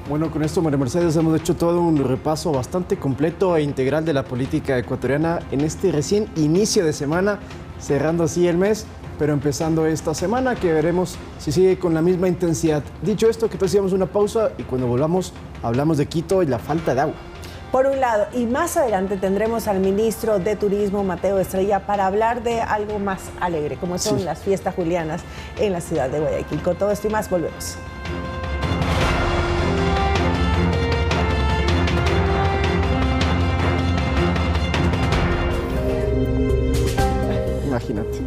Bueno, con esto, María Mercedes, hemos hecho todo un repaso bastante completo e integral de la política ecuatoriana en este recién inicio de semana, cerrando así el mes, pero empezando esta semana que veremos si sigue con la misma intensidad. Dicho esto, que hacíamos una pausa y cuando volvamos hablamos de Quito y la falta de agua. Por un lado, y más adelante tendremos al ministro de Turismo, Mateo Estrella, para hablar de algo más alegre, como son las fiestas julianas en la ciudad de Guayaquil. Con todo esto y más, volvemos. Imagínate.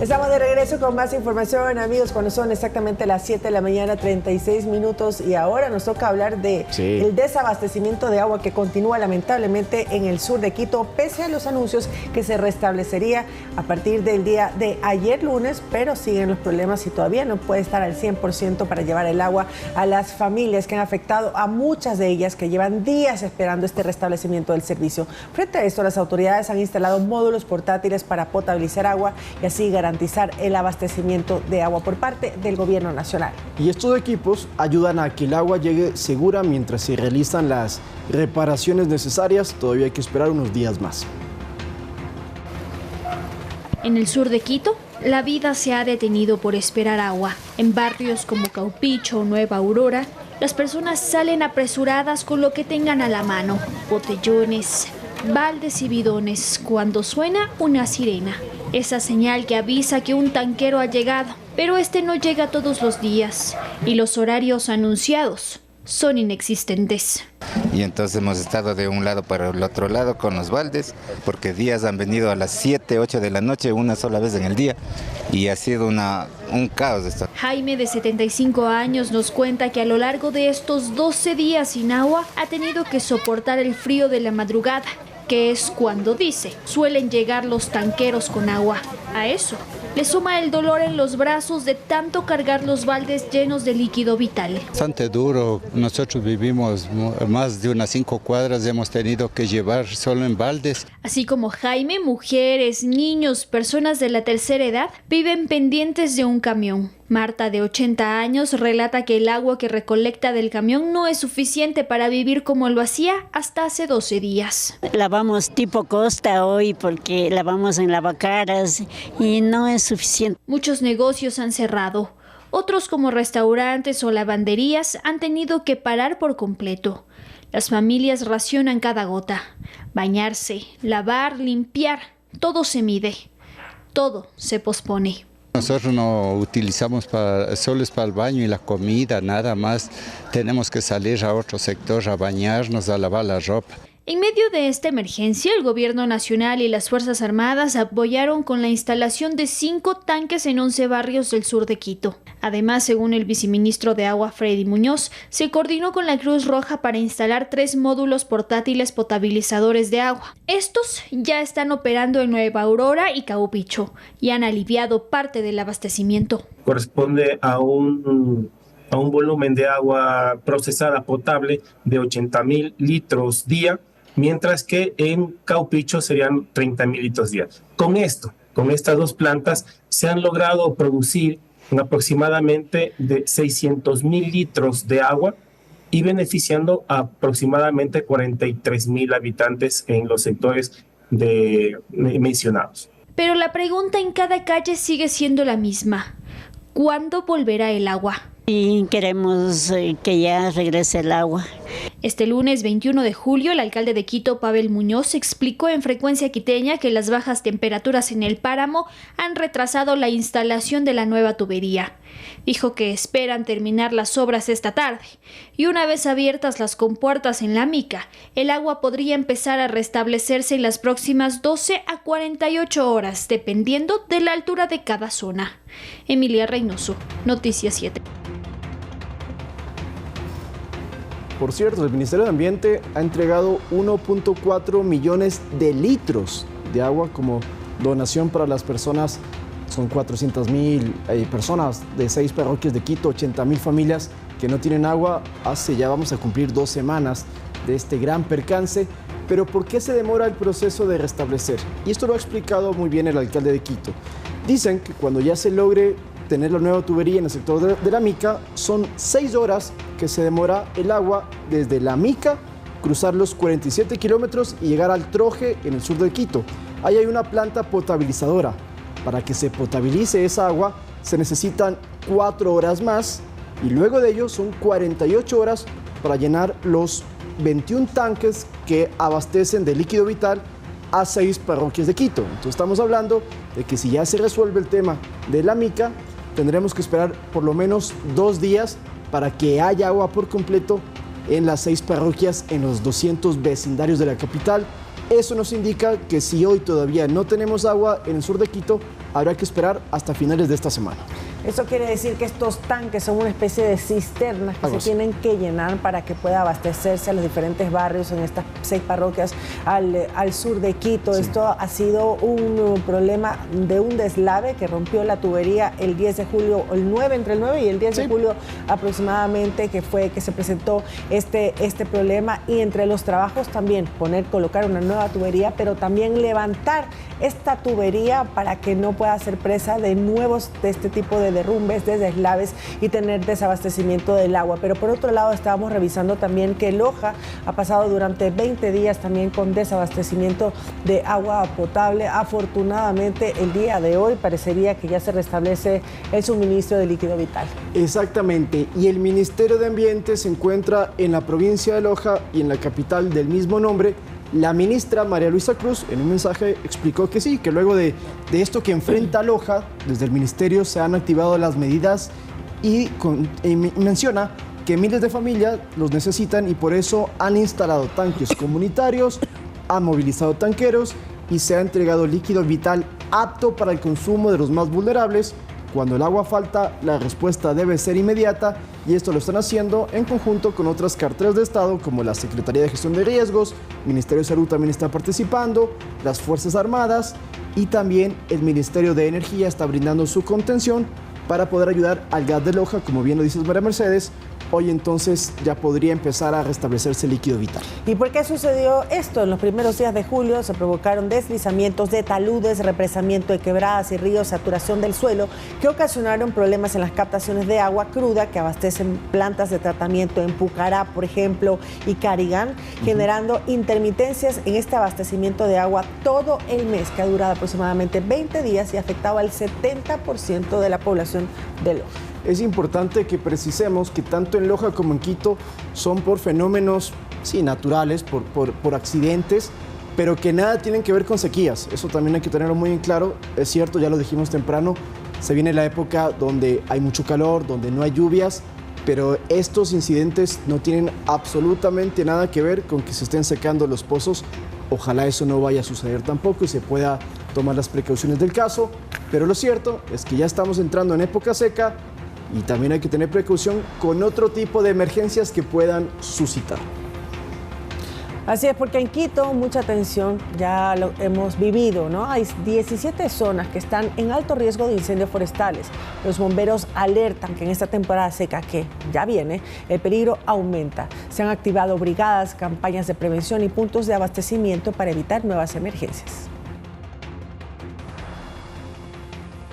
Estamos de regreso con más información, amigos, cuando son exactamente las 7 de la mañana, 36 minutos, y ahora nos toca hablar de el desabastecimiento de agua que continúa lamentablemente en el sur de Quito, pese a los anuncios que se restablecería a partir del día de ayer lunes, pero siguen los problemas y todavía no puede estar al 100% para llevar el agua a las familias que han afectado a muchas de ellas que llevan días esperando este restablecimiento del servicio. Frente a esto, las autoridades han instalado módulos portátiles para potabilizar agua y así garantizar el abastecimiento de agua por parte del gobierno nacional. Y estos equipos ayudan a que el agua llegue segura mientras se realizan las reparaciones necesarias. Todavía hay que esperar unos días más. En el sur de Quito, la vida se ha detenido por esperar agua. En barrios como Caupicho o Nueva Aurora, las personas salen apresuradas con lo que tengan a la mano: botellones, baldes y bidones, cuando suena una sirena. Esa señal que avisa que un tanquero ha llegado, pero este no llega todos los días y los horarios anunciados son inexistentes. Y entonces hemos estado de un lado para el otro lado con los baldes, porque días han venido a las 7, 8 de la noche, una sola vez en el día, y ha sido un caos esto. Jaime, de 75 años, nos cuenta que a lo largo de estos 12 días sin agua ha tenido que soportar el frío de la madrugada, que es cuando, dice, suelen llegar los tanqueros con agua. A eso le suma el dolor en los brazos de tanto cargar los baldes llenos de líquido vital. Bastante duro. Nosotros vivimos más de unas 5 cuadras, hemos tenido que llevar solo en baldes. Así como Jaime, mujeres, niños, personas de la tercera edad viven pendientes de un camión. Marta, de 80 años, relata que el agua que recolecta del camión no es suficiente para vivir como lo hacía hasta hace 12 días. Lavamos tipo costa hoy porque lavamos en lavacaras y no es suficiente. Muchos negocios han cerrado. Otros, como restaurantes o lavanderías, han tenido que parar por completo. Las familias racionan cada gota. Bañarse, lavar, limpiar, todo se mide. Todo se pospone. Nosotros no utilizamos solo es para el baño y la comida, nada más. Tenemos que salir a otro sector a bañarnos, a lavar la ropa. En medio de esta emergencia, el gobierno nacional y las Fuerzas Armadas apoyaron con la instalación de 5 tanques en 11 barrios del sur de Quito. Además, según el viceministro de Agua, Freddy Muñoz, se coordinó con la Cruz Roja para instalar 3 módulos portátiles potabilizadores de agua. Estos ya están operando en Nueva Aurora y Caupicho y han aliviado parte del abastecimiento. Corresponde a un volumen de agua procesada potable de 80,000 litros día, mientras que en Caupicho serían 30,000 litros día. Con estas 2 plantas se han logrado producir en aproximadamente de 600.000 litros de agua y beneficiando a aproximadamente 43.000 habitantes en los sectores mencionados. Pero la pregunta en cada calle sigue siendo la misma. ¿Cuándo volverá el agua? Y queremos que ya regrese el agua. Este lunes 21 de julio, el alcalde de Quito, Pavel Muñoz, explicó en Frecuencia Quiteña que las bajas temperaturas en el páramo han retrasado la instalación de la nueva tubería. Dijo que esperan terminar las obras esta tarde y una vez abiertas las compuertas en la mica, el agua podría empezar a restablecerse en las próximas 12 a 48 horas, dependiendo de la altura de cada zona. Emilia Reynoso, Noticias 7. Por cierto, el Ministerio de Ambiente ha entregado 1.4 millones de litros de agua como donación para las personas. Son 400.000 personas de 6 parroquias de Quito, 80.000 familias que no tienen agua. Ya vamos a cumplir 2 semanas de este gran percance. Pero ¿por qué se demora el proceso de restablecer? Y esto lo ha explicado muy bien el alcalde de Quito. Dicen que cuando ya se logre tener la nueva tubería en el sector de la mica, son 6 horas que se demora el agua desde la mica, cruzar los 47 kilómetros y llegar al Troje en el sur de Quito. Ahí hay una planta potabilizadora. Para que se potabilice esa agua se necesitan 4 horas más y luego de ello son 48 horas para llenar los 21 tanques que abastecen de líquido vital a 6 parroquias de Quito. Entonces estamos hablando de que si ya se resuelve el tema de la mica, tendremos que esperar por lo menos 2 días para que haya agua por completo en las 6 parroquias, en los 200 vecindarios de la capital. Eso nos indica que si hoy todavía no tenemos agua en el sur de Quito, habrá que esperar hasta finales de esta semana. Eso quiere decir que estos tanques son una especie de cisternas que se tienen que llenar para que pueda abastecerse a los diferentes barrios en estas 6 parroquias al sur de Quito. Sí. Esto ha sido un problema de un deslave que rompió la tubería el 10 de julio, entre el 9 y el 10 de julio aproximadamente, que se presentó este problema, y entre los trabajos también colocar una nueva tubería, pero también levantar esta tubería para que no pueda ser presa de este tipo de derrumbes, de deslaves y tener desabastecimiento del agua. Pero por otro lado estábamos revisando también que Loja ha pasado durante 20 días también con desabastecimiento de agua potable. Afortunadamente el día de hoy parecería que ya se restablece el suministro de líquido vital. Exactamente, y el Ministerio de Ambiente se encuentra en la provincia de Loja y en la capital del mismo nombre. La ministra María Luisa Cruz en un mensaje explicó que sí, que luego de esto que enfrenta Loja, desde el ministerio se han activado las medidas y menciona que miles de familias los necesitan y por eso han instalado tanques comunitarios, han movilizado tanqueros y se ha entregado líquido vital apto para el consumo de los más vulnerables. Cuando el agua falta, la respuesta debe ser inmediata y esto lo están haciendo en conjunto con otras carteras de Estado como la Secretaría de Gestión de Riesgos, Ministerio de Salud también está participando, las Fuerzas Armadas y también el Ministerio de Energía está brindando su contención para poder ayudar al gas de Loja, como bien lo dices María Mercedes. Hoy entonces ya podría empezar a restablecerse el líquido vital. ¿Y por qué sucedió esto? En los primeros días de julio se provocaron deslizamientos de taludes, represamiento de quebradas y ríos, saturación del suelo, que ocasionaron problemas en las captaciones de agua cruda que abastecen plantas de tratamiento en Pucará, por ejemplo, y Carigán, generando intermitencias en este abastecimiento de agua todo el mes, que ha durado aproximadamente 20 días y afectado al 70% de la población de Loja. Es importante que precisemos que tanto en Loja como en Quito son por fenómenos, sí, naturales, por accidentes, pero que nada tienen que ver con sequías. Eso también hay que tenerlo muy en claro. Es cierto, ya lo dijimos temprano, se viene la época donde hay mucho calor, donde no hay lluvias, pero estos incidentes no tienen absolutamente nada que ver con que se estén secando los pozos. Ojalá eso no vaya a suceder tampoco y se pueda tomar las precauciones del caso, pero lo cierto es que ya estamos entrando en época seca y también hay que tener precaución con otro tipo de emergencias que puedan suscitar. Así es, porque en Quito mucha tensión, ya lo hemos vivido, ¿no? Hay 17 zonas que están en alto riesgo de incendios forestales. Los bomberos alertan que en esta temporada seca que ya viene, el peligro aumenta. Se han activado brigadas, campañas de prevención y puntos de abastecimiento para evitar nuevas emergencias.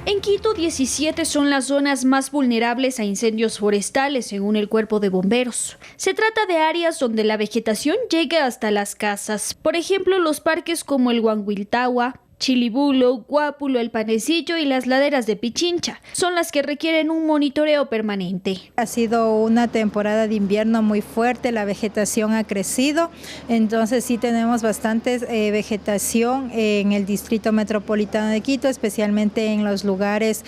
En Quito, 17 son las zonas más vulnerables a incendios forestales, según el Cuerpo de Bomberos. Se trata de áreas donde la vegetación llega hasta las casas. Por ejemplo, los parques como el Huanguiltagua, Chilibulo, Guápulo, El Panecillo y las laderas de Pichincha son las que requieren un monitoreo permanente. Ha sido una temporada de invierno muy fuerte, la vegetación ha crecido, entonces sí tenemos bastante vegetación en el distrito metropolitano de Quito, especialmente en los lugares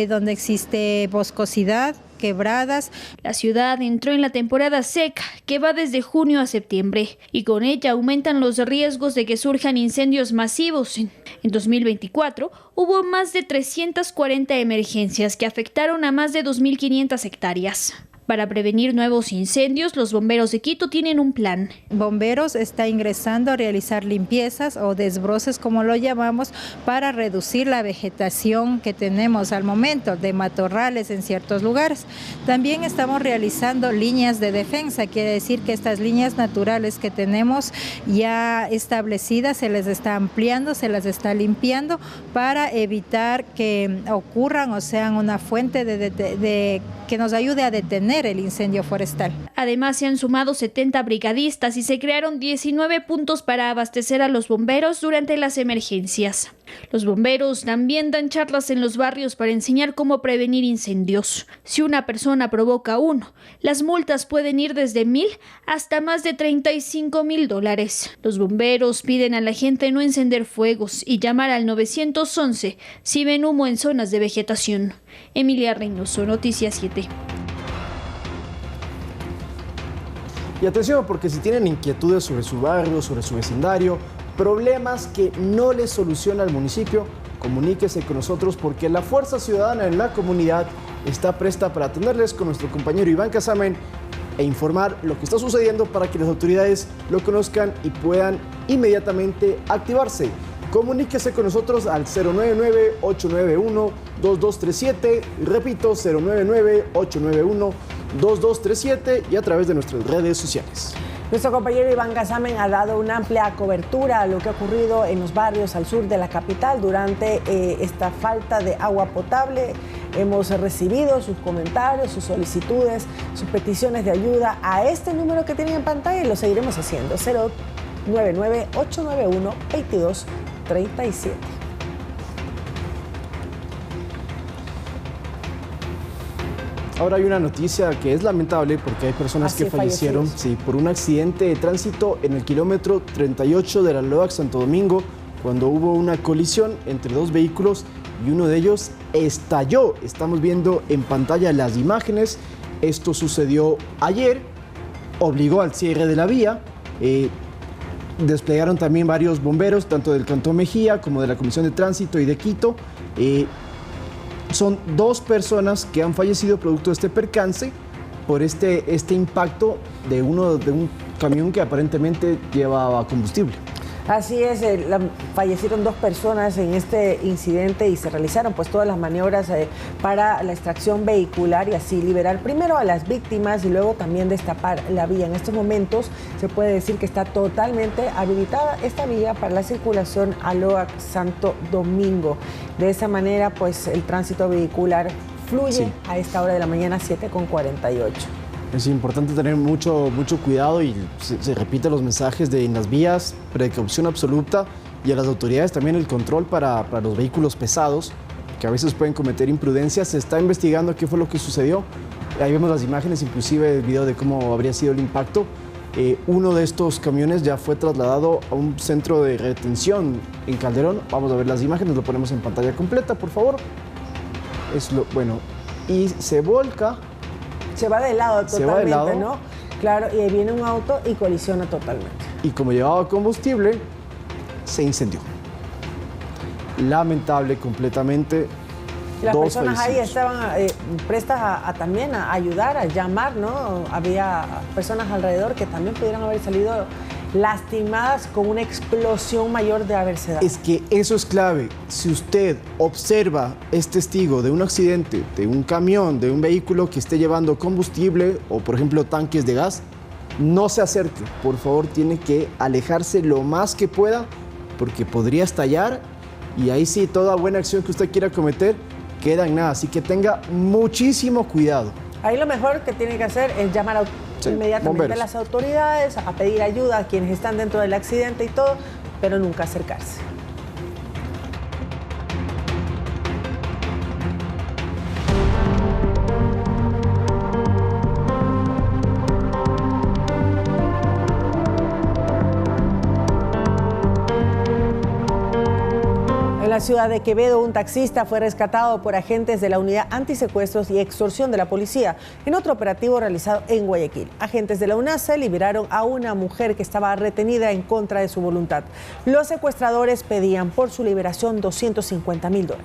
donde existe boscosidad, quebradas. La ciudad entró en la temporada seca, que va desde junio a septiembre, y con ella aumentan los riesgos de que surjan incendios masivos. En 2024 hubo más de 340 emergencias que afectaron a más de 2.500 hectáreas. Para prevenir nuevos incendios, los bomberos de Quito tienen un plan. Bomberos está ingresando a realizar limpiezas o desbroces, como lo llamamos, para reducir la vegetación que tenemos al momento de matorrales en ciertos lugares. También estamos realizando líneas de defensa, quiere decir que estas líneas naturales que tenemos ya establecidas se les está ampliando, se las está limpiando para evitar que ocurran o sean una fuente de que nos ayude a detener el incendio forestal. Además, se han sumado 70 brigadistas y se crearon 19 puntos para abastecer a los bomberos durante las emergencias. Los bomberos también dan charlas en los barrios para enseñar cómo prevenir incendios. Si una persona provoca uno, las multas pueden ir desde $1,000 hasta más de $35,000. Los bomberos piden a la gente no encender fuegos y llamar al 911 si ven humo en zonas de vegetación. Emilia Reynoso, Noticias 7. Y atención, porque si tienen inquietudes sobre su barrio, sobre su vecindario, problemas que no les soluciona el municipio, comuníquese con nosotros porque la Fuerza Ciudadana en la comunidad está presta para atenderles con nuestro compañero Iván Casamen e informar lo que está sucediendo para que las autoridades lo conozcan y puedan inmediatamente activarse. Comuníquese con nosotros al 099-891-2237, repito, 099-891-2237 y a través de nuestras redes sociales. Nuestro compañero Iván Casamen ha dado una amplia cobertura a lo que ha ocurrido en los barrios al sur de la capital durante esta falta de agua potable. Hemos recibido sus comentarios, sus solicitudes, sus peticiones de ayuda a este número que tienen en pantalla y lo seguiremos haciendo, 099-891-2237. Ahora hay una noticia que es lamentable porque hay personas que fallecieron por un accidente de tránsito en el kilómetro 38 de la Loac Santo Domingo, cuando hubo una colisión entre dos vehículos y uno de ellos estalló. Estamos viendo en pantalla las imágenes. Esto sucedió ayer, obligó al cierre de la vía. Desplegaron también varios bomberos, tanto del Cantón Mejía como de la Comisión de Tránsito y de Quito. Son dos personas que han fallecido producto de este percance por este impacto de un camión que aparentemente llevaba combustible. Así es, fallecieron dos personas en este incidente y se realizaron pues todas las maniobras para la extracción vehicular y así liberar primero a las víctimas y luego también destapar la vía. En estos momentos se puede decir que está totalmente habilitada esta vía para la circulación a Loac Santo Domingo. De esa manera pues el tránsito vehicular fluye a esta hora de la mañana, 7:48. Es importante tener mucho cuidado y se repiten los mensajes en las vías, precaución absoluta, y a las autoridades también el control para los vehículos pesados, que a veces pueden cometer imprudencias. Se está investigando qué fue lo que sucedió. Ahí vemos las imágenes, inclusive el video de cómo habría sido el impacto. Uno de estos camiones ya fue trasladado a un centro de retención en Calderón. Vamos a ver las imágenes, lo ponemos en pantalla completa, por favor. Y se volca. Se va de lado totalmente, ¿no? Claro, y ahí viene un auto y colisiona totalmente. Y como llevaba combustible, se incendió. Lamentable completamente. Las personas ahí estaban prestas también a ayudar, a llamar, ¿no? Había personas alrededor que también pudieran haber salido lastimadas con una explosión mayor de haberse dado. Es que eso es clave. Si usted observa, es testigo de un accidente, de un camión, de un vehículo que esté llevando combustible o, por ejemplo, tanques de gas, no se acerque. Por favor, tiene que alejarse lo más que pueda porque podría estallar y ahí sí, toda buena acción que usted quiera cometer queda en nada, así que tenga muchísimo cuidado. Ahí lo mejor que tiene que hacer es llamar inmediatamente bomberos a las autoridades, a pedir ayuda a quienes están dentro del accidente y todo, pero nunca acercarse. En la ciudad de Quevedo, un taxista fue rescatado por agentes de la Unidad Antisecuestros y Extorsión de la Policía en otro operativo realizado en Guayaquil. Agentes de la UNACE liberaron a una mujer que estaba retenida en contra de su voluntad. Los secuestradores pedían por su liberación $250.000.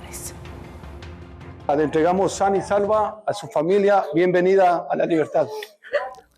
Le entregamos sana y salva a su familia. Bienvenida a la libertad.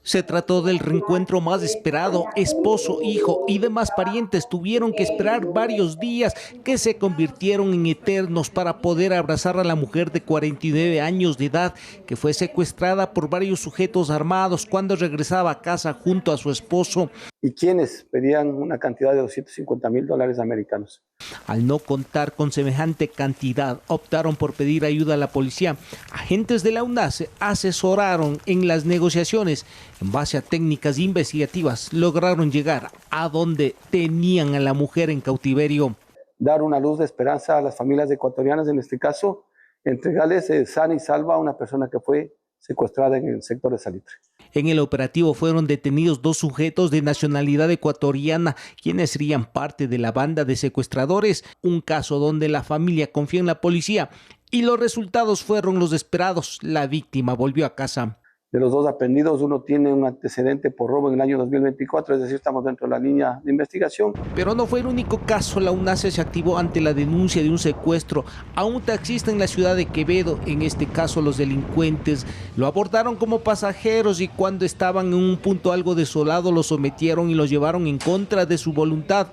Se trató del reencuentro más esperado. Esposo, hijo y demás parientes tuvieron que esperar varios días que se convirtieron en eternos para poder abrazar a la mujer de 49 años de edad que fue secuestrada por varios sujetos armados cuando regresaba a casa junto a su esposo. Y quienes pedían una cantidad de $250.000 americanos. Al no contar con semejante cantidad, optaron por pedir ayuda a la policía. Agentes de la UNACE asesoraron en las negociaciones. En base a técnicas investigativas, lograron llegar a donde tenían a la mujer en cautiverio. Dar una luz de esperanza a las familias ecuatorianas, en este caso, entregarles sana y salva a una persona que fue secuestrada en el sector de Salitre. En el operativo fueron detenidos 2 sujetos de nacionalidad ecuatoriana, quienes serían parte de la banda de secuestradores, un caso donde la familia confió en la policía y los resultados fueron los esperados. La víctima volvió a casa. De los 2 aprendidos, uno tiene un antecedente por robo en el año 2024, es decir, estamos dentro de la línea de investigación. Pero no fue el único caso. La UNACE se activó ante la denuncia de un secuestro a un taxista en la ciudad de Quevedo. En este caso, los delincuentes lo abordaron como pasajeros y cuando estaban en un punto algo desolado, lo sometieron y lo llevaron en contra de su voluntad.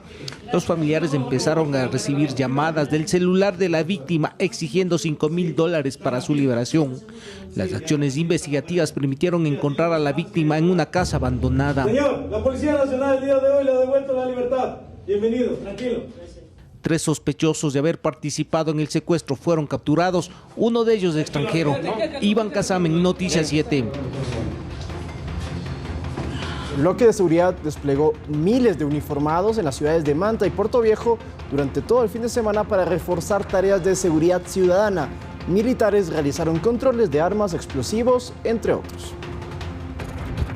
Los familiares empezaron a recibir llamadas del celular de la víctima exigiendo $5.000 para su liberación. Las acciones investigativas permitieron encontrar a la víctima en una casa abandonada. Señor, la Policía Nacional el día de hoy le ha devuelto la libertad. Bienvenido, tranquilo. 3 sospechosos de haber participado en el secuestro fueron capturados, uno de ellos extranjero. Iván Casamen, Noticias 7. El bloque de seguridad desplegó miles de uniformados en las ciudades de Manta y Puerto Viejo durante todo el fin de semana para reforzar tareas de seguridad ciudadana. Militares realizaron controles de armas, explosivos, entre otros.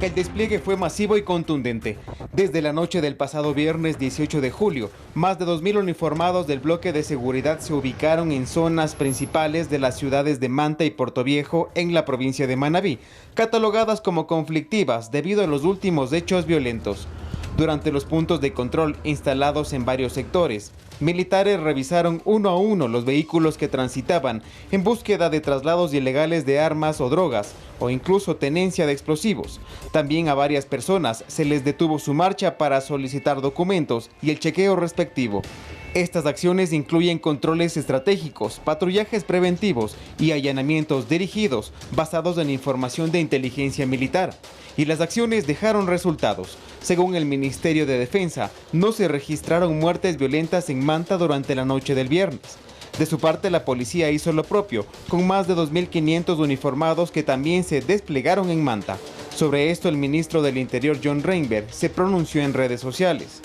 El despliegue fue masivo y contundente. Desde la noche del pasado viernes 18 de julio, más de 2.000 uniformados del bloque de seguridad se ubicaron en zonas principales de las ciudades de Manta y Puerto Viejo en la provincia de Manabí, catalogadas como conflictivas debido a los últimos hechos violentos. Durante los puntos de control instalados en varios sectores, militares revisaron uno a uno los vehículos que transitaban en búsqueda de traslados ilegales de armas o drogas, o incluso tenencia de explosivos. También a varias personas se les detuvo su marcha para solicitar documentos y el chequeo respectivo. Estas acciones incluyen controles estratégicos, patrullajes preventivos y allanamientos dirigidos basados en información de inteligencia militar. Y las acciones dejaron resultados. Según el Ministerio de Defensa, no se registraron muertes violentas en Manta durante la noche del viernes. De su parte, la policía hizo lo propio, con más de 2.500 uniformados que también se desplegaron en Manta. Sobre esto, el ministro del Interior, John Reinberg, se pronunció en redes sociales.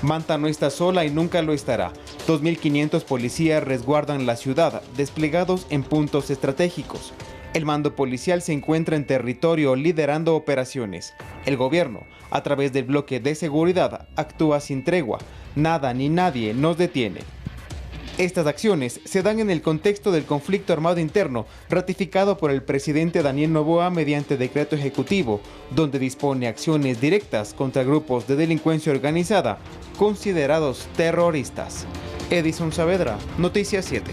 Manta no está sola y nunca lo estará. 2.500 policías resguardan la ciudad, desplegados en puntos estratégicos. El mando policial se encuentra en territorio liderando operaciones. El gobierno, a través del bloque de seguridad, actúa sin tregua. Nada ni nadie nos detiene. Estas acciones se dan en el contexto del conflicto armado interno ratificado por el presidente Daniel Noboa mediante decreto ejecutivo, donde dispone acciones directas contra grupos de delincuencia organizada considerados terroristas. Edison Saavedra, Noticias 7.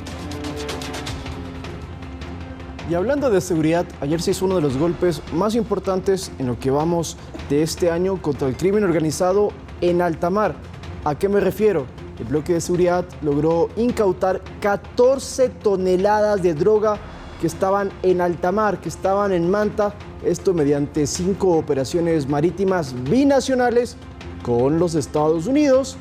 Y hablando de seguridad, ayer se hizo uno de los golpes más importantes en lo que vamos de este año contra el crimen organizado en alta mar. ¿A qué me refiero? El bloque de seguridad logró incautar 14 toneladas de droga que estaban en alta mar, que estaban en Manta, esto mediante 5 operaciones marítimas binacionales con los Estados Unidos,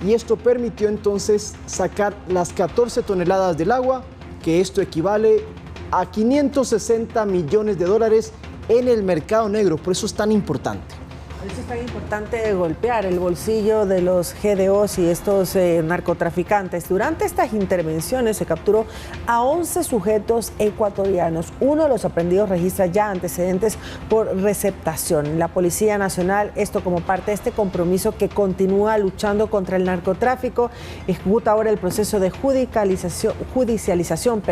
y esto permitió entonces sacar las 14 toneladas del agua que esto equivale a 560 millones de dólares en el mercado negro. Por eso es tan importante. Por eso es tan importante golpear el bolsillo de los GDOs y estos narcotraficantes. Durante estas intervenciones se capturó a 11 sujetos ecuatorianos. Uno de los aprendidos registra ya antecedentes por receptación. La Policía Nacional, esto como parte de este compromiso que continúa luchando contra el narcotráfico, ejecuta ahora el proceso de judicialización,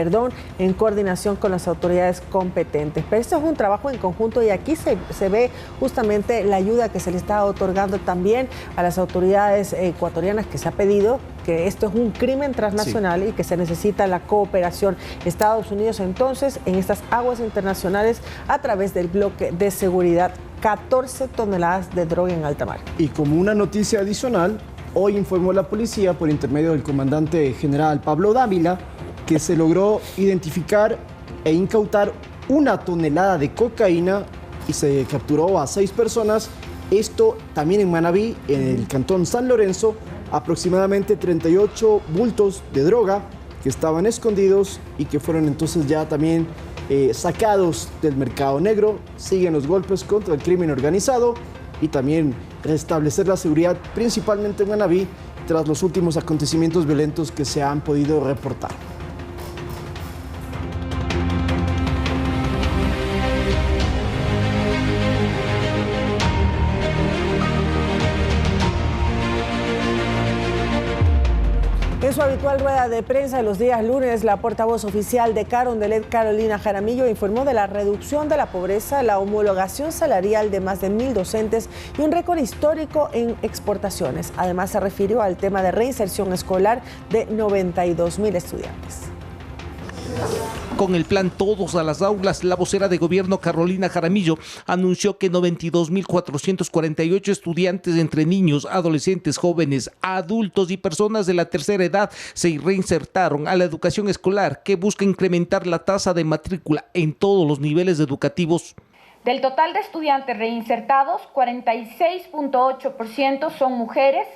en coordinación con las autoridades competentes. Pero esto es un trabajo en conjunto y aquí se ve justamente la ayuda que se le está otorgando también a las autoridades ecuatorianas, que se ha pedido que esto es un crimen transnacional y que se necesita la cooperación. Estados Unidos entonces en estas aguas internacionales a través del bloque de seguridad, 14 toneladas de droga en alta mar. Y como una noticia adicional, hoy informó la policía por intermedio del comandante general Pablo Dávila que se logró identificar e incautar 1 tonelada de cocaína y se capturó a 6 personas. Esto también en Manabí, en el cantón San Lorenzo, aproximadamente 38 bultos de droga que estaban escondidos y que fueron entonces ya también sacados del mercado negro. Siguen los golpes contra el crimen organizado y también restablecer la seguridad, principalmente en Manabí, tras los últimos acontecimientos violentos que se han podido reportar. En su habitual rueda de prensa de los días lunes, la portavoz oficial de Carondelet, Carolina Jaramillo, informó de la reducción de la pobreza, la homologación salarial de más de 1.000 docentes y un récord histórico en exportaciones. Además, se refirió al tema de reinserción escolar de 92.000 estudiantes. Con el plan Todos a las Aulas, la vocera de gobierno Carolina Jaramillo anunció que 92.448 estudiantes entre niños, adolescentes, jóvenes, adultos y personas de la tercera edad se reinsertaron a la educación escolar, que busca incrementar la tasa de matrícula en todos los niveles educativos. Del total de estudiantes reinsertados, 46.8% son mujeres,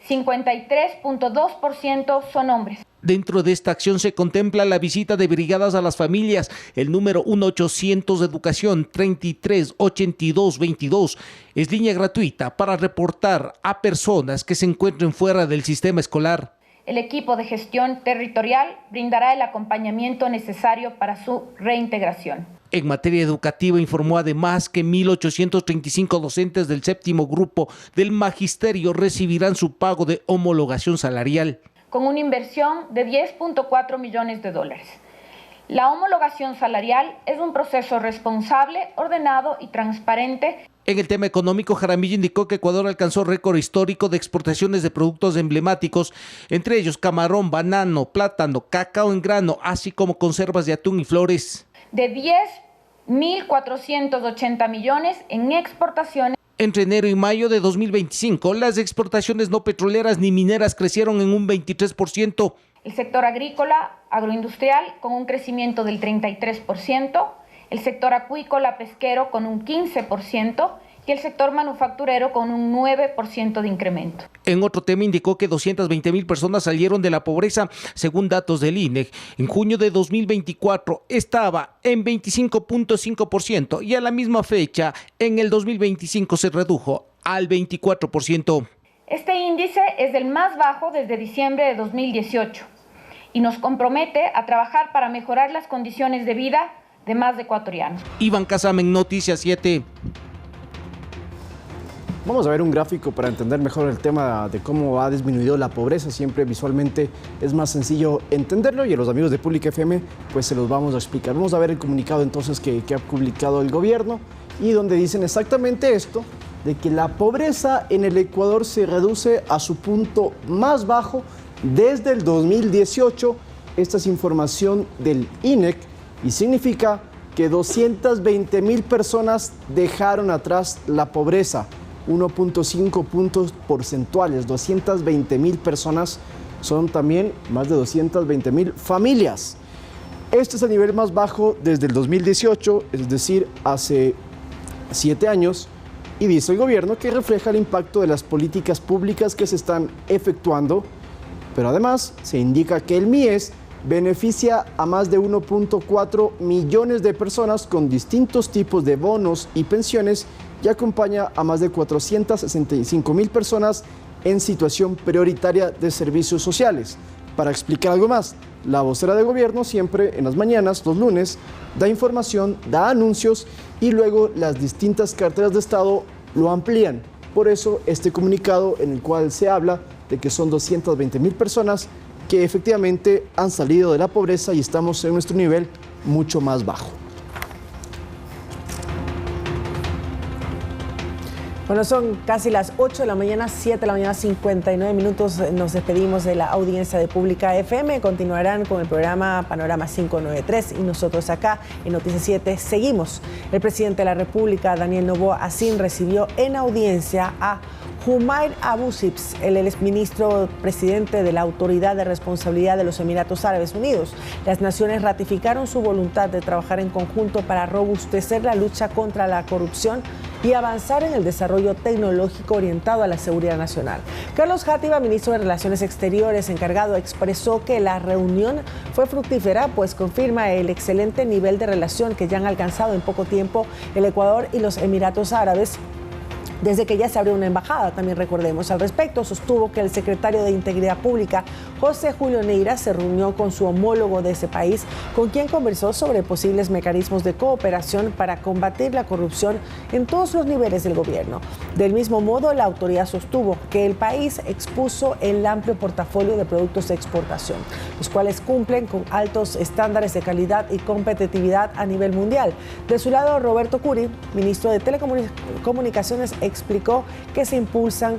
53.2% son hombres. Dentro de esta acción se contempla la visita de brigadas a las familias, el número 1-800 de educación 338222 es línea gratuita para reportar a personas que se encuentren fuera del sistema escolar. El equipo de gestión territorial brindará el acompañamiento necesario para su reintegración. En materia educativa informó además que 1.835 docentes del séptimo grupo del magisterio recibirán su pago de homologación salarial, con una inversión de $10.4 millones. La homologación salarial es un proceso responsable, ordenado y transparente. En el tema económico, Jaramillo indicó que Ecuador alcanzó récord histórico de exportaciones de productos emblemáticos, entre ellos camarón, banano, plátano, cacao en grano, así como conservas de atún y flores. De 10.480 millones en exportaciones. Entre enero y mayo de 2025, las exportaciones no petroleras ni mineras crecieron en un 23%. El sector agrícola, agroindustrial con un crecimiento del 33%, el sector acuícola pesquero con un 15% y el sector manufacturero con un 9% de incremento. En otro tema indicó que 220.000 personas salieron de la pobreza, según datos del INEC. En junio de 2024 estaba en 25.5% y a la misma fecha, en el 2025 se redujo al 24%. Este índice es el más bajo desde diciembre de 2018 y nos compromete a trabajar para mejorar las condiciones de vida de más de ecuatorianos. Iván Casamen, Noticias 7. Vamos a ver un gráfico para entender mejor el tema de cómo ha disminuido la pobreza. Siempre visualmente es más sencillo entenderlo y a los amigos de Pública FM pues se los vamos a explicar. Vamos a ver el comunicado entonces que ha publicado el gobierno y donde dicen exactamente esto, de que la pobreza en el Ecuador se reduce a su punto más bajo desde el 2018. Esta es información del INEC y significa que 220.000 personas dejaron atrás la pobreza. 1.5 puntos porcentuales, 220.000 personas, son también más de 220.000 familias. Este es el nivel más bajo desde el 2018, es decir, hace 7 años, y dice el gobierno que refleja el impacto de las políticas públicas que se están efectuando, pero además se indica que el MIES beneficia a más de 1.4 millones de personas con distintos tipos de bonos y pensiones y acompaña a más de 465,000 personas en situación prioritaria de servicios sociales. Para explicar algo más, la vocera de gobierno siempre en las mañanas, los lunes, da información, da anuncios y luego las distintas carteras de Estado lo amplían. Por eso este comunicado en el cual se habla de que son 220,000 personas que efectivamente han salido de la pobreza y estamos en nuestro nivel mucho más bajo. Bueno, son casi las 8 de la mañana, 7 de la mañana, 59 minutos. Nos despedimos de la audiencia de Pública FM. Continuarán con el programa Panorama 593 y nosotros acá en Noticias 7 seguimos. El presidente de la República, Daniel Noboa Asín, recibió en audiencia a Jumair Abu Sibs, el exministro presidente de la Autoridad de Responsabilidad de los Emiratos Árabes Unidos. Las naciones ratificaron su voluntad de trabajar en conjunto para robustecer la lucha contra la corrupción y avanzar en el desarrollo tecnológico orientado a la seguridad nacional. Carlos Játiva, ministro de Relaciones Exteriores encargado, expresó que la reunión fue fructífera, pues confirma el excelente nivel de relación que ya han alcanzado en poco tiempo el Ecuador y los Emiratos Árabes, desde que ya se abrió una embajada. También recordemos al respecto, sostuvo que el secretario de Integridad Pública, José Julio Neira, se reunió con su homólogo de ese país, con quien conversó sobre posibles mecanismos de cooperación para combatir la corrupción en todos los niveles del gobierno. Del mismo modo, la autoridad sostuvo que el país expuso el amplio portafolio de productos de exportación, los cuales cumplen con altos estándares de calidad y competitividad a nivel mundial. De su lado, Roberto Curi, ministro de Telecomunicaciones, explicó que se impulsan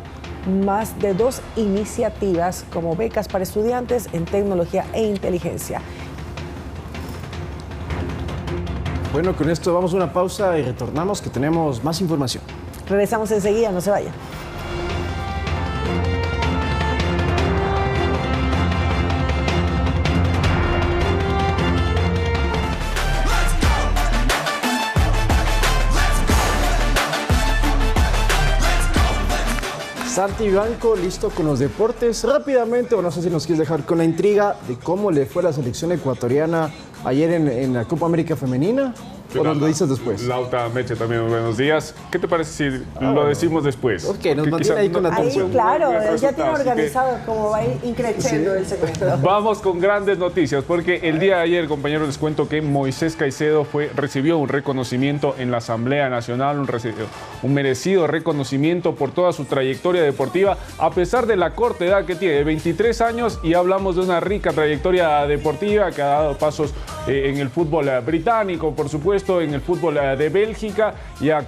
más de 2 iniciativas como becas para estudiantes en tecnología e inteligencia. Bueno, con esto vamos a una pausa y retornamos que tenemos más información. Regresamos enseguida, no se vayan. Santi Blanco, listo con los deportes. Rápidamente, o no sé si nos quieres dejar con la intriga de cómo le fue a la selección ecuatoriana ayer en la Copa América Femenina. ¿O nos lo dices después? Lauta Meche también, buenos días. ¿Qué te parece si lo decimos después? Ok, nos mantiene ahí con la atención. Ahí, claro, ya tiene organizado cómo va a ir increciendo el segmento. Vamos con grandes noticias, porque el día de ayer, compañeros, les cuento que Moisés Caicedo recibió un reconocimiento en la Asamblea Nacional, un merecido reconocimiento por toda su trayectoria deportiva, a pesar de la corta edad que tiene, 23 años, y hablamos de una rica trayectoria deportiva que ha dado pasos en el fútbol británico, por supuesto, en el fútbol de Bélgica, y ha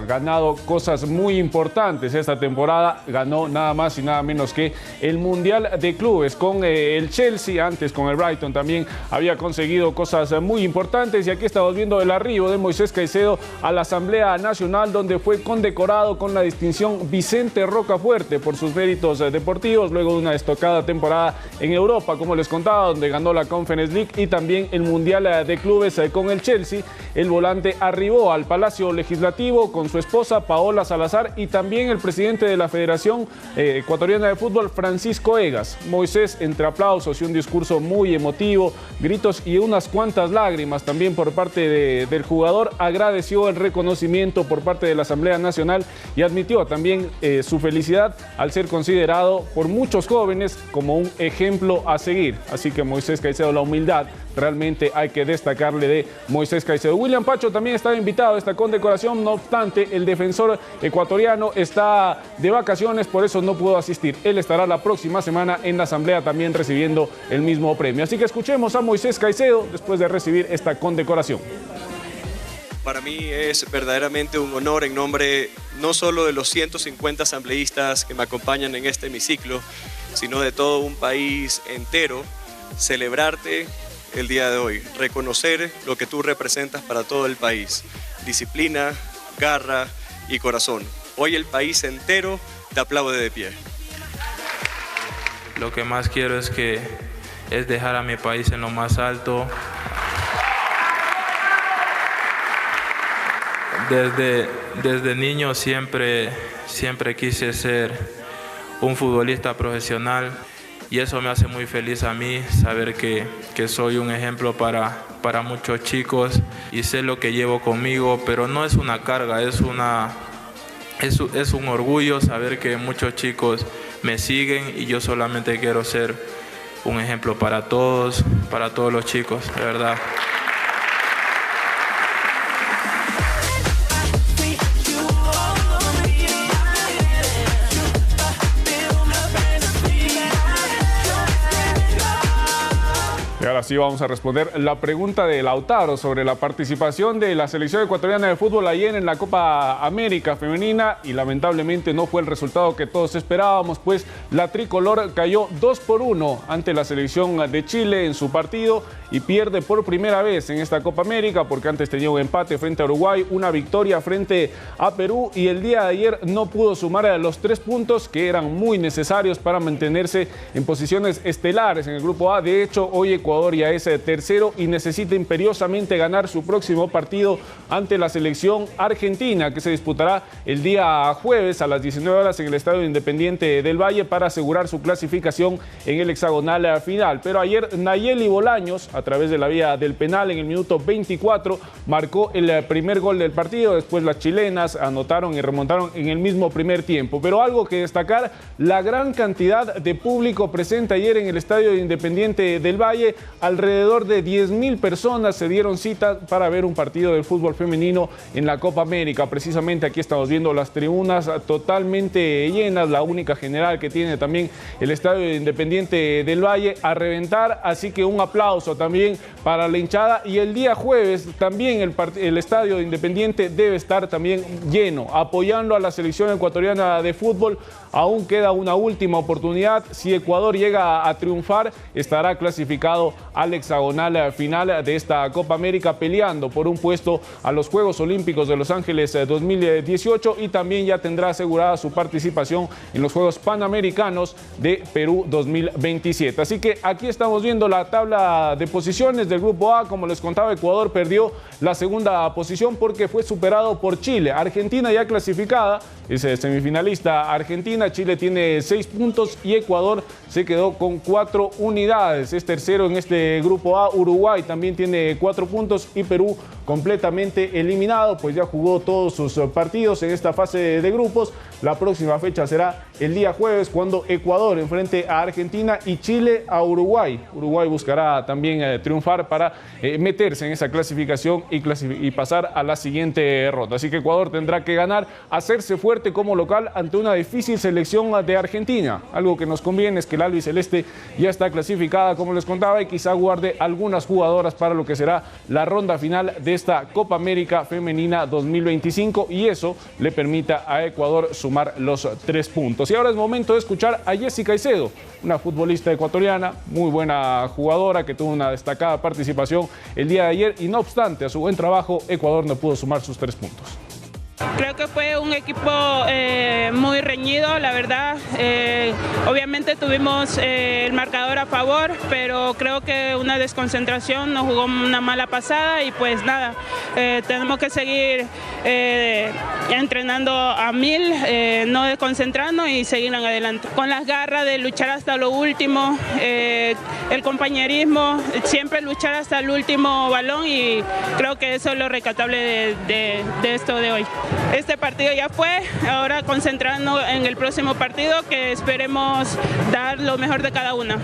ganado cosas muy importantes esta temporada. Ganó nada más y nada menos que el Mundial de Clubes con el Chelsea, antes con el Brighton también había conseguido cosas muy importantes, y aquí estamos viendo el arribo de Moisés Caicedo a la Asamblea Nacional, donde fue condecorado con la distinción Vicente Rocafuerte por sus méritos deportivos, luego de una destacada temporada en Europa, como les contaba, donde ganó la Conference League y también el Mundial de Clubes con el Chelsea. El volante arribó al Palacio Legislativo con su esposa Paola Salazar y también el presidente de la Federación Ecuatoriana de Fútbol, Francisco Egas. Moisés, entre aplausos y un discurso muy emotivo, gritos y unas cuantas lágrimas también por parte del jugador, agradeció el reconocimiento por parte de la Asamblea Nacional y admitió también su felicidad al ser considerado por muchos jóvenes como un ejemplo a seguir. Así que Moisés Caicedo, la humildad realmente hay que destacarle de Moisés Caicedo. William Pacho también estaba invitado a esta condecoración, no obstante, el defensor ecuatoriano está de vacaciones, por eso no pudo asistir. Él estará la próxima semana en la Asamblea también recibiendo el mismo premio. Así que escuchemos a Moisés Caicedo después de recibir esta condecoración. Para mí es verdaderamente un honor, en nombre no solo de los 150 asambleístas que me acompañan en este hemiciclo, sino de todo un país entero, celebrarte el día de hoy, reconocer lo que tú representas para todo el país, disciplina, garra y corazón. Hoy el país entero te aplaude de pie. Lo que más quiero es dejar a mi país en lo más alto. Desde niño siempre quise ser un futbolista profesional y eso me hace muy feliz a mí, saber que soy un ejemplo para muchos chicos y sé lo que llevo conmigo, pero no es una carga, es un orgullo saber que muchos chicos me siguen y yo solamente quiero ser un ejemplo para todos los chicos, de verdad. Y ahora sí vamos a responder la pregunta de Lautaro sobre la participación de la selección ecuatoriana de fútbol ayer en la Copa América Femenina, y lamentablemente no fue el resultado que todos esperábamos, pues la tricolor cayó 2-1 ante la selección de Chile en su partido y pierde por primera vez en esta Copa América, porque antes tenía un empate frente a Uruguay, una victoria frente a Perú, y el día de ayer no pudo sumar a los 3 puntos que eran muy necesarios para mantenerse en posiciones estelares en el grupo A. De hecho, hoy Ecuador ya es tercero y necesita imperiosamente ganar su próximo partido ante la selección argentina, que se disputará el día jueves a las 19 horas en el Estadio Independiente del Valle para asegurar su clasificación en el hexagonal final. Pero ayer Nayeli Bolaños, a través de la vía del penal en el minuto 24, marcó el primer gol del partido. Después las chilenas anotaron y remontaron en el mismo primer tiempo. Pero algo que destacar, la gran cantidad de público presente ayer en el Estadio Independiente del Valle. Alrededor de 10.000 personas se dieron cita para ver un partido del fútbol femenino en la Copa América. Precisamente aquí estamos viendo las tribunas totalmente llenas, la única general que tiene también el Estadio Independiente del Valle, a reventar. Así que un aplauso también para la hinchada. Y el día jueves también el Estadio Independiente debe estar también lleno, apoyando a la selección ecuatoriana de fútbol. Aún queda una última oportunidad. Si Ecuador llega a triunfar, estará clasificado al hexagonal final de esta Copa América, peleando por un puesto a los Juegos Olímpicos de Los Ángeles 2018, y también ya tendrá asegurada su participación en los Juegos Panamericanos de Perú 2027. Así que aquí estamos viendo la tabla de posiciones del grupo A. Como les contaba, Ecuador perdió la segunda posición porque fue superado por Chile. Argentina ya clasificada, es semifinalista Argentina. Chile tiene 6 puntos y Ecuador se quedó con 4 unidades. Es tercero en este grupo A. Uruguay también tiene 4 puntos y Perú completamente eliminado, pues ya jugó todos sus partidos en esta fase de grupos. La próxima fecha será el día jueves, cuando Ecuador enfrente a Argentina y Chile a Uruguay. Uruguay buscará también triunfar para meterse en esa clasificación y pasar a la siguiente ronda. Así que Ecuador tendrá que ganar, hacerse fuerte como local ante una difícil selección de Argentina. Algo que nos conviene es que el albiceleste ya está clasificada, como les contaba, y quizá guarde algunas jugadoras para lo que será la ronda final de esta Copa América Femenina 2025, y eso le permita a Ecuador sumar los 3 puntos. Y ahora es momento de escuchar a Jessie Caicedo, una futbolista ecuatoriana, muy buena jugadora, que tuvo una destacada participación el día de ayer, y no obstante a su buen trabajo, Ecuador no pudo sumar sus 3 puntos. Creo que fue un equipo muy reñido, la verdad. Obviamente tuvimos el marcador a favor, pero creo que una desconcentración nos jugó una mala pasada, y pues nada, tenemos que seguir entrenando a 1000, no desconcentrarnos y seguir en adelante. Con las garras de luchar hasta lo último, el compañerismo, siempre luchar hasta el último balón, y creo que eso es lo rescatable de esto de hoy. Este partido ya fue, ahora concentrarnos en el próximo partido, que esperemos dar lo mejor de cada una.